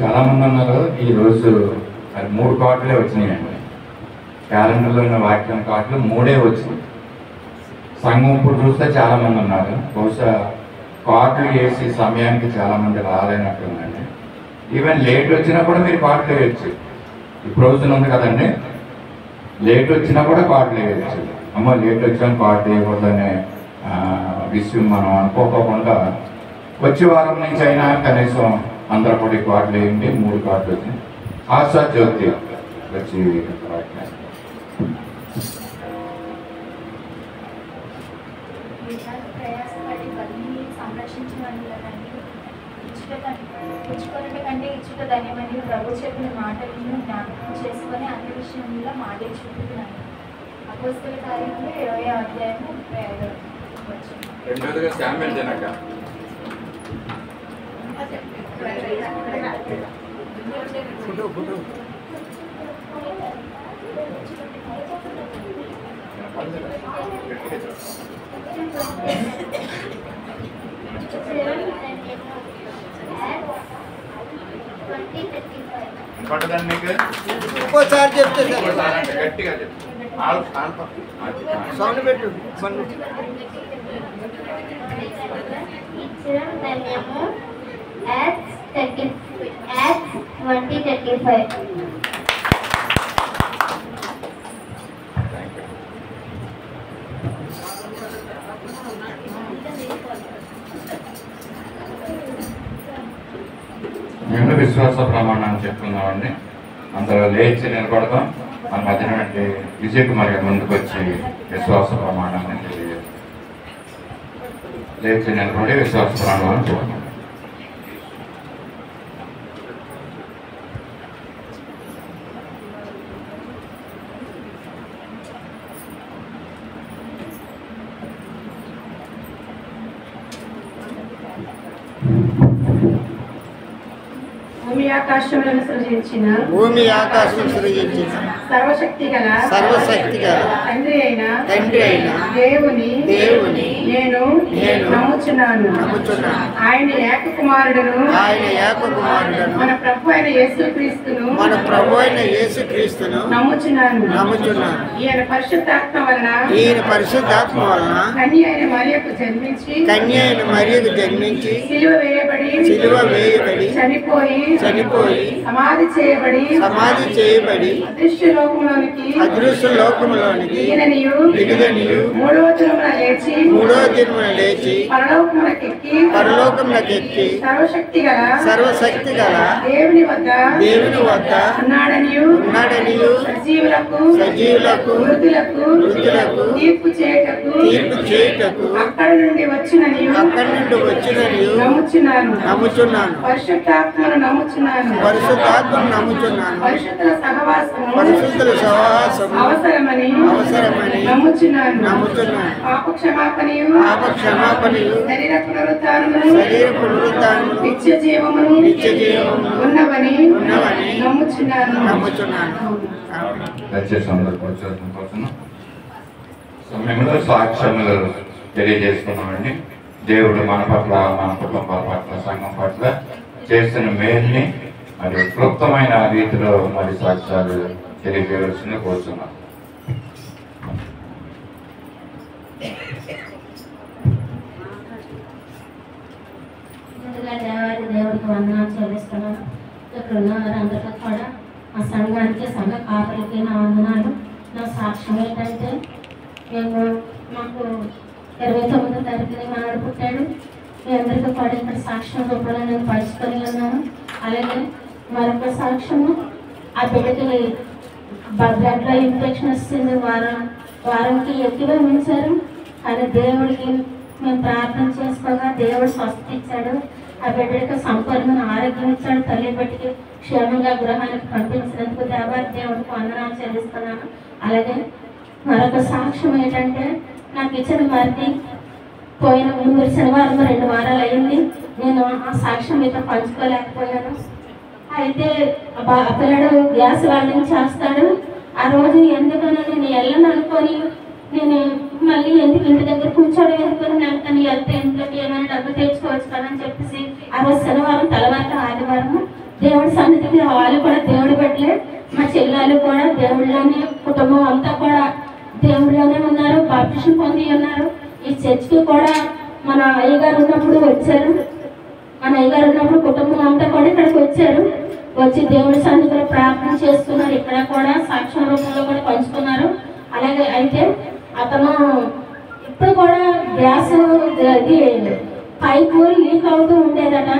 చాలా మంది అన్నారు ఈరోజు అది 3 కార్డులే వచ్చినాయండి. క్యాలెండర్లో ఉన్న వాక్యం కార్డులు 3 వచ్చినాయి. సంఘం ఇప్పుడు చూస్తే చాలా మంది ఉన్నారు. బహుశా కార్డులు వేసి సమయానికి చాలా మంది రాలేనట్టుందండి. ఈవెన్ లేట్ వచ్చినా కూడా మీరు కార్డులు వేయచ్చు. ఇప్పుడు రోజున ఉంది కదండి, లేట్ వచ్చినా కూడా కార్డులు వేయచ్చు. అమ్మ లేట్ వచ్చాను కార్డు వేయకూడదనే విషయం మనం అనుకోకుండా వచ్చే వారం నుంచి అయినా కనీసం అందరూ కూడా కార్డులు వేయండి. 3 కార్డులు వచ్చినాయి. ఆశా జ్యోతి వచ్చి ప్రయాసపడి బలిని సంరక్షించమని పుచ్చుకొనట కంటే ఇచ్చుట ధన్యమని ప్రభు చెప్పిన మాటలను జ్ఞాపకం చేసుకొని అన్ని విషయంలో మాటే చూపుతున్నాను. అపోస్తల కార్యములు 20వ అధ్యాయం 35వ వచనం. రెండోదిగా శామ్యూయల్ జనక పట్టదండి మీకు ఇంకోసారి చెప్తే గట్టిగా చెప్పు. సౌండ్ పెట్టు. ఇచ్చిన ధన్యము Acts 33 2035. మేము విశ్వాస ప్రమాణాన్ని చెప్తున్నామండి. అందులో లేచి నిలబడతాం. మన మధ్యన విజయ్ కుమార్ గారు ముందుకు వచ్చి విశ్వాస ప్రమాణాన్ని తెలియజేస్తాం. లేచి నిలబడి విశ్వాస ప్రమాణాన్ని చెప్తాం. భూమి ఆకాశములను సృజించిన సర్వశక్తి గల తండ్రి అయిన దేవుని నేను నమ్ముచున్నాను. ఆయన ఏక కుమారుడును మన ప్రభు అయిన యేసుక్రీస్తును నమ్ముచున్నాను. ఈయన పరిశుద్ధాత్మ వలన కన్య అయిన మరియకు జన్మించి సిలువ వేయబడి చనిపోయి సమాధి చేయబడి అదృశ్య లోకములోనికి దిగనియు మూడవ దినమున లేచి పరలోకమునకెక్కి సర్వశక్తి గల దేవుని వద్ద ఉన్నాడనియు సజీవులకు మృతులకు తీర్పు చేయుటకు అక్కడి నుండి వచ్చిననియు నమ్ముచున్నాను. పరిశుద్ధాత్మను నమ్ముచున్నాను. పరిశుద్ధుల సహవాసము అవసరమని నమ్ముచున్నాను. పాప క్షమాపణయు శరీర పునరుద్ధానమును నిత్య జీవమును ఉన్నవని నమ్ముచున్నాను. సమయంలో సాక్ష్యములు తెలియజేస్తున్నామండి. దేవుడు మన పట్ల, మన కుటుంబాల పట్ల, సంఘం పట్ల చేసిన మేల్ని మరి క్లుప్తమైన రీతిలో మరి సాక్ష్యాలు తెలియజేయవలసింది కోరుతున్నాం. ముందుగా దేవుడికి వందనాలు చెల్లిస్తున్నాను. ఇక్కడ ఉన్న వారందరికీ కూడా మా సంఘానికి, సంఘ కాపరికి నా వందనాలు. నా సాక్ష్యం ఏంటంటే, మాకు 29వ తారీఖున మనవడు పుట్టాడు. మీ అందరికీ కూడా ఇక్కడ సాక్ష్యం రూపంలో నేను పంచుకొని ఉన్నాను. అలాగే మరొక సాక్ష్యము, ఆ బిడ్డకి బ్లడ్లో ఇన్ఫెక్షన్ వస్తుంది. వారంకి ఎక్కువ ఉంచారు. కానీ దేవుడికి మేము ప్రార్థన చేసుకోగా దేవుడు స్వస్థ ఇచ్చాడు. ఆ బిడ్డకి సంపూర్ణమైన ఆరోగ్యం ఇచ్చాడు. తల్లి బిడ్డకి క్షేమంగా గృహానికి పంపించినందుకు దేవుడికి వందనాలు చెల్లిస్తున్నాను. అలాగే మరొక సాక్ష్యం ఏంటంటే, నాకు ఇచ్చిన మరిది పోయిన ముందు శనివారం 2 వారాలు అయింది. నేను ఆ సాక్ష్యం మీతో పంచుకోలేకపోయాను. అయితే ఆ పిల్లడు గ్యాస్ వాల్డింగ్ చేస్తాడు. ఆ రోజు ఎందుకనో నేను వెళ్ళను అనుకొని, నేను మళ్ళీ ఎందుకు ఇంటి దగ్గర కూర్చోవడం ఎందుకని, నాకు తను వెళ్తే ఎందుకంటే ఏమైనా డబ్బు తెచ్చుకోవచ్చు కదా అని చెప్పేసి ఆ రోజు శనివారం తెల్లవారు ఆదివారం దేవుడి సన్నిధికి వాళ్ళు కూడా దేవుడి పెట్టలే. మా చెల్లెలు కూడా దేవుళ్ళలోనే, కుటుంబం అంతా కూడా దేవుళ్ళలోనే ఉన్నారు. బాప్టిజం పొంది ఉన్నారు. ఈ చర్చికి కూడా మన అయ్యగారు ఉన్నప్పుడు వచ్చారు. మన అయ్యగారు ఉన్నప్పుడు కుటుంబం అంతా కూడా ఇక్కడికి వచ్చి దేవుడి సన్నిధిలో ప్రార్థన చేస్తున్నారు. ఇక్కడ కూడా సాక్ష్యం రూపంలో కూడా పంచుతున్నారు. అలాగే అయితే అతను ఇప్పుడు కూడా గ్యాస్ పైపు లీక్ అవుతూ ఉండేదట.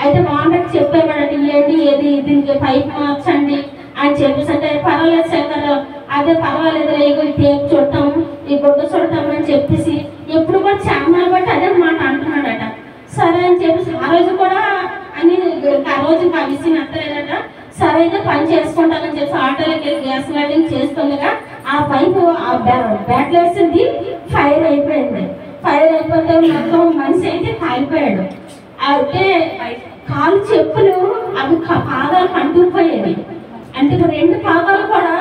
అయితే మామకి చెప్పేవాడట, ఏది దీనికి పైప్ మార్చండి అని చెప్పేసి. అంటే పర్వాలేదు శంకర్, అదే పర్వాలేదు, ఈ టేప్ చుడతాము, ఈ గుడ్డ చుడతాము అని చెప్పేసి ఎప్పుడు కూడా చాలా బట్టి అదే మాట అంటున్నాడట. సరే అని చెప్పేసి ఆ రోజు కూడా అని ఆ రోజు ఆ విషయం ఎత్తలేదట. సరే అయితే పని చేసుకుంటానని చెప్పి ఆటోలోకి వెళ్ళి గ్యాస్ లైటింగ్ చేస్తుండగా ఆ పైపు ఆ బ్యాట్లు వేసింది ఫైర్ అయిపోయింది. ఫైర్ అయిపోతే మొత్తం మనిషి అయితే కాలిపోయాడు. అయితే కాలు చెప్పులు అవి పాదాలు కంటుకుపోయేవి. అంటే ఇప్పుడు 2 పాదాలు కూడా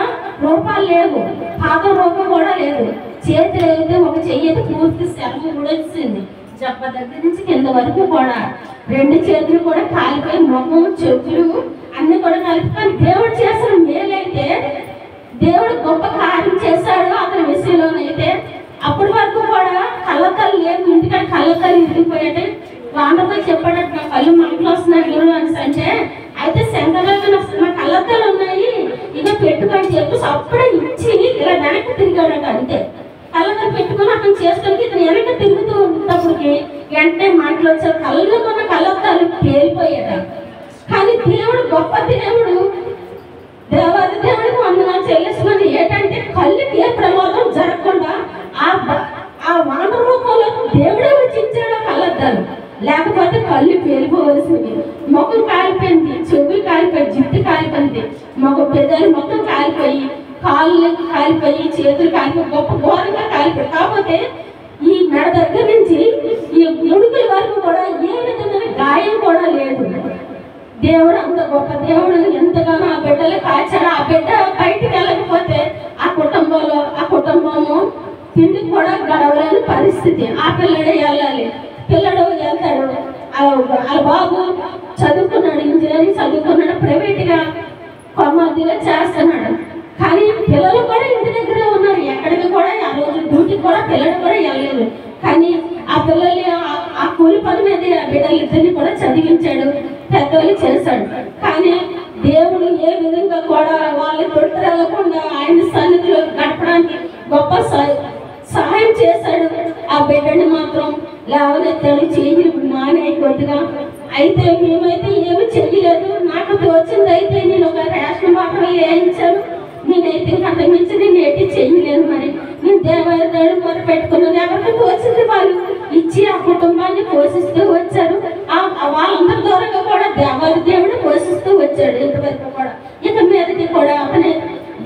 రూపాలు లేవు, పాదం రూపం కూడా లేదు. చేతులు అయితే ఒక చెయ్యి అయితే పూర్తి శరము కూడా వచ్చింది. జబ్బ దగ్గర నుంచి కింద వరకు కూడా 2 చేతులు కూడా కాలిపోయి, ముఖం చెప్పులు అన్ని కూడా కలిపి. దేవుడు చేసిన మేలైతే, దేవుడు గొప్ప కార్యం చేశాడు అతని విషయంలోనైతే. అప్పటి వరకు కూడా కళ్ళకళ్ళు లేదు, ఇంటికాడ కళ్ళకళ్ళు ఇంటిపోయాడు. వాండతో చెప్పాడట, నా కళ్ళు మంటలు వస్తున్నాయి గురువు అని అంటే. అయితే శంకరరావు వెనక్కి తిరిగాడట అంతే. కళ్ళగా పెట్టుకుని అతను చేసుకుని ఇతను వెనక్కి తిరుగుతూ ఉన్నప్పటికి వెంటనే మాటలు వచ్చారు. కళ్ళలో ఉన్న కళ్ళద్దాలు పేలిపోయాట. కానీ దేవుడు గొప్ప దేవుడు, దేవాది దేవుడికి వందనాలు చెల్లిస్తున్నాను. ఏంటంటే కళ్ళకి ఏ ప్రమాదం జరగకుండా ఆ వాన రూపంలో దేవుడే వచ్చించాడు కళ్ళద్దాలు. లేకపోతే కళ్ళు పేలిపోవలసింది. మొక్కలు కాలిపోయింది, చెవులు కాలిపోయి, జిట్టు కాలిపోయింది, మొక్క పెద్దలు మొత్తం కాలిపోయి, కాళ్ళు కాలిపోయి, చేతులు కాలిపోయి, గొప్ప ఘోరంగా కాలిపోయి. కాకపోతే ఈ మెడ దగ్గర నుంచి ఈ ముడుకుల వరకు కూడా ఏ విధమైన గాయం కూడా లేదు. దేవుడు అంత గొప్ప దేవుడు. ఎంతగానో ఆ బిడ్డలు కాల్చాడు. ఆ బిడ్డ బయటికి వెళ్ళకపోతే ఆ కుటుంబము తిండికి కూడా గడవలేని పరిస్థితి. ఆ పిల్లడే వెళ్ళాలి. పిల్లడు వెళ్తాడు. వాళ్ళ బాబు చదువుకున్నాడు, ఇంజనీరింగ్ చదువుకున్నాడు, ప్రైవేట్గా కొమ్మదిగా చేస్తున్నాడు. కానీ పిల్లలు కూడా ఇంటి దగ్గరే ఉన్నారు. ఎక్కడికి కూడా ఆ రోజు డ్యూటీకి కూడా పిల్లలు కూడా వెళ్ళలేదు. కానీ ఆ పిల్లల్ని ఆ కూలి పని మీద ఆ బిడ్డలిద్దరిని కూడా చదివించాడు, పెద్దలు చేశాడు. కానీ దేవుడు ఏ విధంగా కూడా వాళ్ళ తొట్టు వెళ్ళకుండా ఆయన సన్నిధిలో గడపడానికి గొప్ప సహాయం చేశాడు. ఆ బిడ్డని మాత్రం లేవనెత్తాడు, చేయి మానే కొద్దిగా. అయితే మేమైతే ఏమి చెయ్యలేదు. నాకు తోచింది అయితే నేను ఒక రేషన్ మాత్రం వేయించాను. నేనైతే అంత మించి నేను ఏంటి చెయ్యలేను. మరి నేను దేవాలయాలు మొదలు పెట్టుకున్నాను. ఎవరికి తోచింది వాళ్ళు ఇచ్చి ఆ కుటుంబాన్ని పోషిస్తూ వచ్చారు. వాళ్ళందరి దూరంగా కూడా దేవాలయ దేవుడు పోషిస్తూ వచ్చాడు. ఇంతవరకు కూడా ఇక మీదకి కూడా అతనే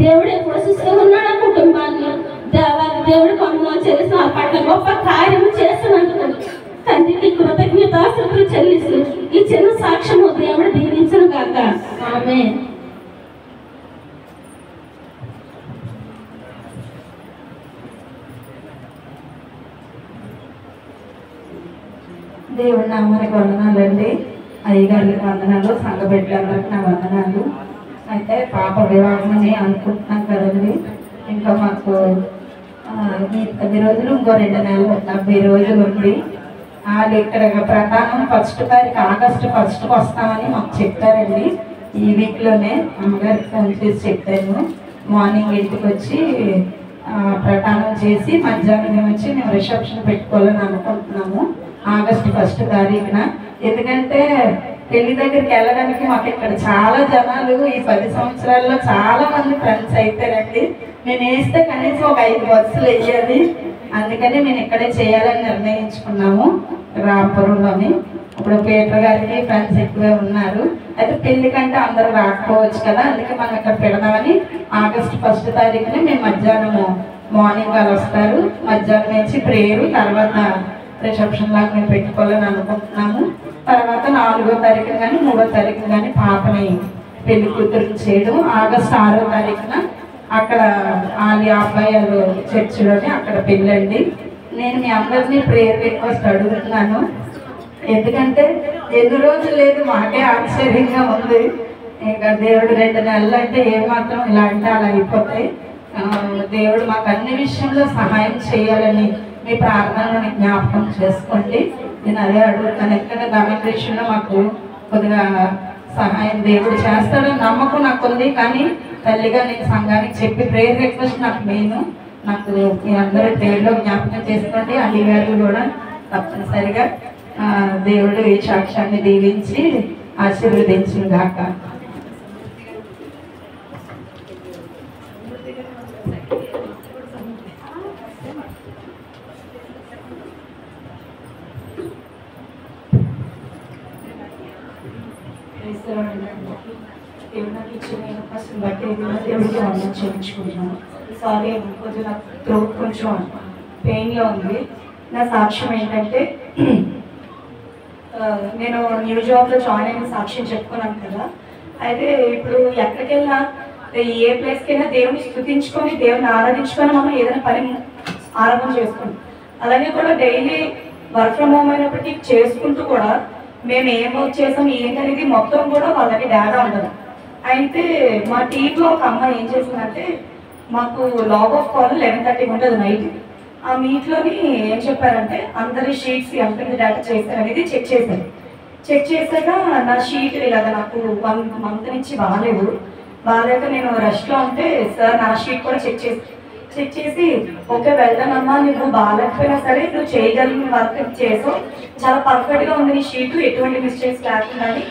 దేవుడే పోషిస్తూ ఉన్నాడు ఆ కుటుంబాన్ని. దేవాలయ దేవుడు కొందరు చేసిన ఆ పట్ల గొప్ప కార్యం చేసినందుకు తండ్రికి కృతజ్ఞతాస్తుతులు చెల్లిస్తూ ఈ చిన్న సాక్ష్యము దేవుడు దీవించును గాక. ఆమేన్. దేవుడి నామానికి వందనాలండి. అయ్యగారికి వందనాలు, సంఘ బిడ్డలందరికి నా వందనాలు. అయితే పాప వివాహం అని అనుకుంటున్నాం కదండి. ఇంకా మాకు 10 రోజులు, ఇంకో 2 నెలలు 70 రోజులు ఉంది. వాళ్ళు ఇక్కడ ప్రధానం 1st తారీఖు ఆగస్టు 1st వస్తామని మాకు చెప్పారండి. ఈ వీక్లోనే అమ్మగారికి ఫోన్ చేసి చెప్పాను. మార్నింగ్ ఇంటికి వచ్చి ప్రధానం చేసి మధ్యాహ్నం వచ్చి మేము రిసెప్షన్ పెట్టుకోవాలని అనుకుంటున్నాము ఆగస్టు 1st తారీఖున. ఎందుకంటే పెళ్లి దగ్గరికి వెళ్ళడానికి మాకు ఇక్కడ చాలా జనాలు ఈ 10 సంవత్సరాల్లో చాలా మంది ఫ్రెండ్స్ అయిపోయారండి. నేను వేస్తే కనీసం ఒక 5 బస్సులు వేయాలి. అందుకని మేము ఇక్కడే చేయాలని నిర్ణయించుకున్నాము రాంపురంలోని. ఇప్పుడు పీటర్ గారికి ఫ్రెండ్స్ ఎక్కువే ఉన్నారు. అయితే పెళ్లి కంటే అందరూ రాకపోవచ్చు కదా, అందుకే మనం ఇక్కడ పెడదామని ఆగస్టు 1st తారీఖున మేము మధ్యాహ్నము మార్నింగ్ వాళ్ళు వస్తారు. మధ్యాహ్నం నుంచి ప్రేయరు, తర్వాత రిసెప్షన్ లాగా మేము పెట్టుకోవాలని అనుకుంటున్నాము. తర్వాత 4వ తారీఖున కానీ 3వ తారీఖున కానీ పాపని పెళ్లి కూతురు చేయడం. ఆగస్టు 6వ తారీఖున అక్కడ వాళ్ళ అబ్బాయిలు చర్చిలోని అక్కడ పెళ్ళండి. నేను మీ అందరినీ ప్రేయర్ రిక్వెస్ట్ అడుగుతున్నాను. ఎందుకంటే ఎన్ని రోజులు లేదు, మాకే ఆశ్చర్యంగా ఉంది. ఇంకా దేవుడు 2 నెలలు అంటే ఏమాత్రం ఇలా అంటే అలా అయిపోతాయి. దేవుడు మాకు అన్ని విషయంలో సహాయం చేయాలని మీ ప్రార్థనని జ్ఞాపకం చేసుకోండి. నేను అదే అడుగుతాను. ఎందుకంటే గవర్నమెంట్ విషయంలో మాకు కొద్దిగా సహాయం దేవుడు చేస్తాడని నమ్మకం నాకు ఉంది. కానీ తల్లిగా నేను సంఘానికి చెప్పి ప్రేయర్ రిక్వెస్ట్ నాకు మెయిన్. నాకు మీ అందరూ ప్రేయర్లో జ్ఞాపకం చేసుకోండి. అల్లి గారు కూడా తప్పనిసరిగా దేవుడు ఈ సాక్ష్యాన్ని దీవించి ఆశీర్వదించును గాక. చేయించుకుంటున్నాను. సారీ, కొంచెం నాకు థ్రోట్ కొంచెం పెయిన్లో ఉంది. నా సాక్ష్యం ఏంటంటే నేను న్యూ జాబ్లో జాయిన్ అయిన సాక్ష్యం చెప్పుకున్నాను కదా. అయితే ఇప్పుడు ఎక్కడికి వెళ్ళినా ఏ ప్లేస్కి అయినా దేవుని స్తుతించుకొని దేవుని ఆరాధించుకొని మనం ఏదైనా పని ఆరంభం చేసుకుంటాం. అలాగే కూడా డైలీ వర్క్ ఫ్రమ్ హోమ్ అయినప్పటికీ చేసుకుంటూ కూడా మేము ఏం చేసాం ఏంటనేది మొత్తం కూడా వాళ్ళకి డేటా ఉండదు. అయితే మా టీంలో ఒక అమ్మాయి ఏం చేసిందంటే, మాకు లాగ్ ఆఫ్ కాల్ 11:30 ఉంటుంది నైట్. ఆ మీట్లోని ఏం చెప్పారంటే అందరి షీట్స్ ఎంతమంది డేటా చేశారనేది చెక్ చేశారు. చెక్ చేశాక నా షీట్ ఇలాగ నాకు 1 మంత్ నుంచి బాగాలేక నేను రెస్ట్లో ఉంటే సార్ నా షీట్ కూడా చెక్ చెక్ చేసి ఓకే వెళ్తానమ్మా, నువ్వు బాగాలేకపోయినా సరే నువ్వు చేయగలిగిన వర్క్ చేసావు, చాలా పర్ఫెక్ట్గా ఉంది నీ షీట్, ఎటువంటి మిస్టేక్స్ లేకుండా అని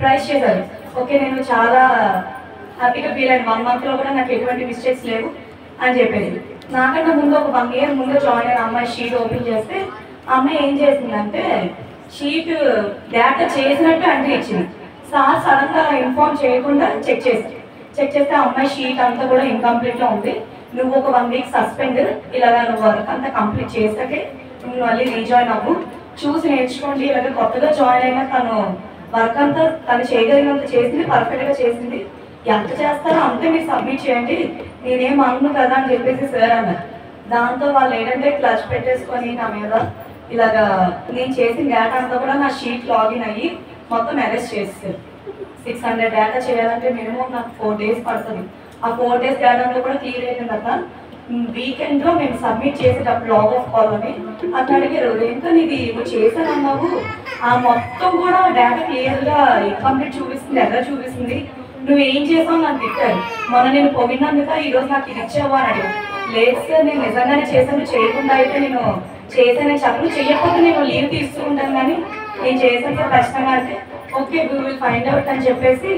ప్రైజ్ చేశారు. ఓకే నేను చాలా హ్యాపీగా ఫీల్ అయ్యాను. 1 monthలో కూడా నాకు ఎటువంటి మిస్టేక్స్ లేవు అని చెప్పేది. నాకన్నా ముందు ఒక 1 year ముందు జాయిన్ అయిన అమ్మాయి షీట్ ఓపెన్ చేస్తే అమ్మాయి ఏం చేసిందంటే షీట్ డేటా చేసినట్టు అంటే ఇచ్చింది. సార్ సడన్గా ఇన్ఫార్మ్ చేయకుండా చెక్ చేస్తే అమ్మాయి షీట్ అంతా కూడా ఇన్కంప్లీట్లో ఉంది. నువ్వు ఒక 1 week సస్పెండ్, ఇలాగా నువ్వు వర్క్ అంతా కంప్లీట్ చేసాకే నువ్వు మళ్ళీ రీజాయిన్ అవ్వు, చూసి నేర్చుకోండి. ఇలాగ కొత్తగా జాయిన్ అయినా తను వర్క్ అంతా తను చేయగలిగినంత చేసింది, పర్ఫెక్ట్గా చేసింది, ఎంత చేస్తారో అంతే మీరు సబ్మిట్ చేయండి, నేనేం అన్ను కదా అని చెప్పేసి సార్ అన్నారు. దాంతో వాళ్ళు ఏంటంటే క్లచ్ పెట్టేసుకొని నా మీద ఇలాగా నేను చేసిన డేటా అంతా కూడా నా షీట్ లాగిన్ అయ్యి మొత్తం అరెస్ట్ చేస్తారు. 600 డేటా చేయాలంటే మినిమం నాకు 4 days పడుతుంది. ఆ 4 days డేటా అంతా కూడా క్లియర్ అయిపోయిన తర్వాత వీకెండ్లో మేము సబ్మిట్ చేసేటప్పుడు లాగ్ ఆఫ్ కాల్ అని అట్లా అడిగారు, ఏంటో ఇది నువ్వు చేశానన్నావు, ఆ మొత్తం కూడా డేటా క్లియర్గా ఇన్కంప్లీట్ చూపిస్తుంది, ఎర్రర్ చూపిస్తుంది, నువ్వు ఏం చేసావు నాకు తిట్టారు. మొన్న నేను పొగినందుక ఈరోజు నాకు ఇది ఇచ్చావు అని అడిగాను. లేదు సార్ నేను నిజంగానే చేశాను, చేయకుండా అయితే నేను చేశానని చెప్పను, చేయకపోతే నేను లీవ్ తీసుకుంటాను, కానీ నేను చేశాను సార్ ఖచ్చితంగా అంటే okay we will find out అని చెప్పేసి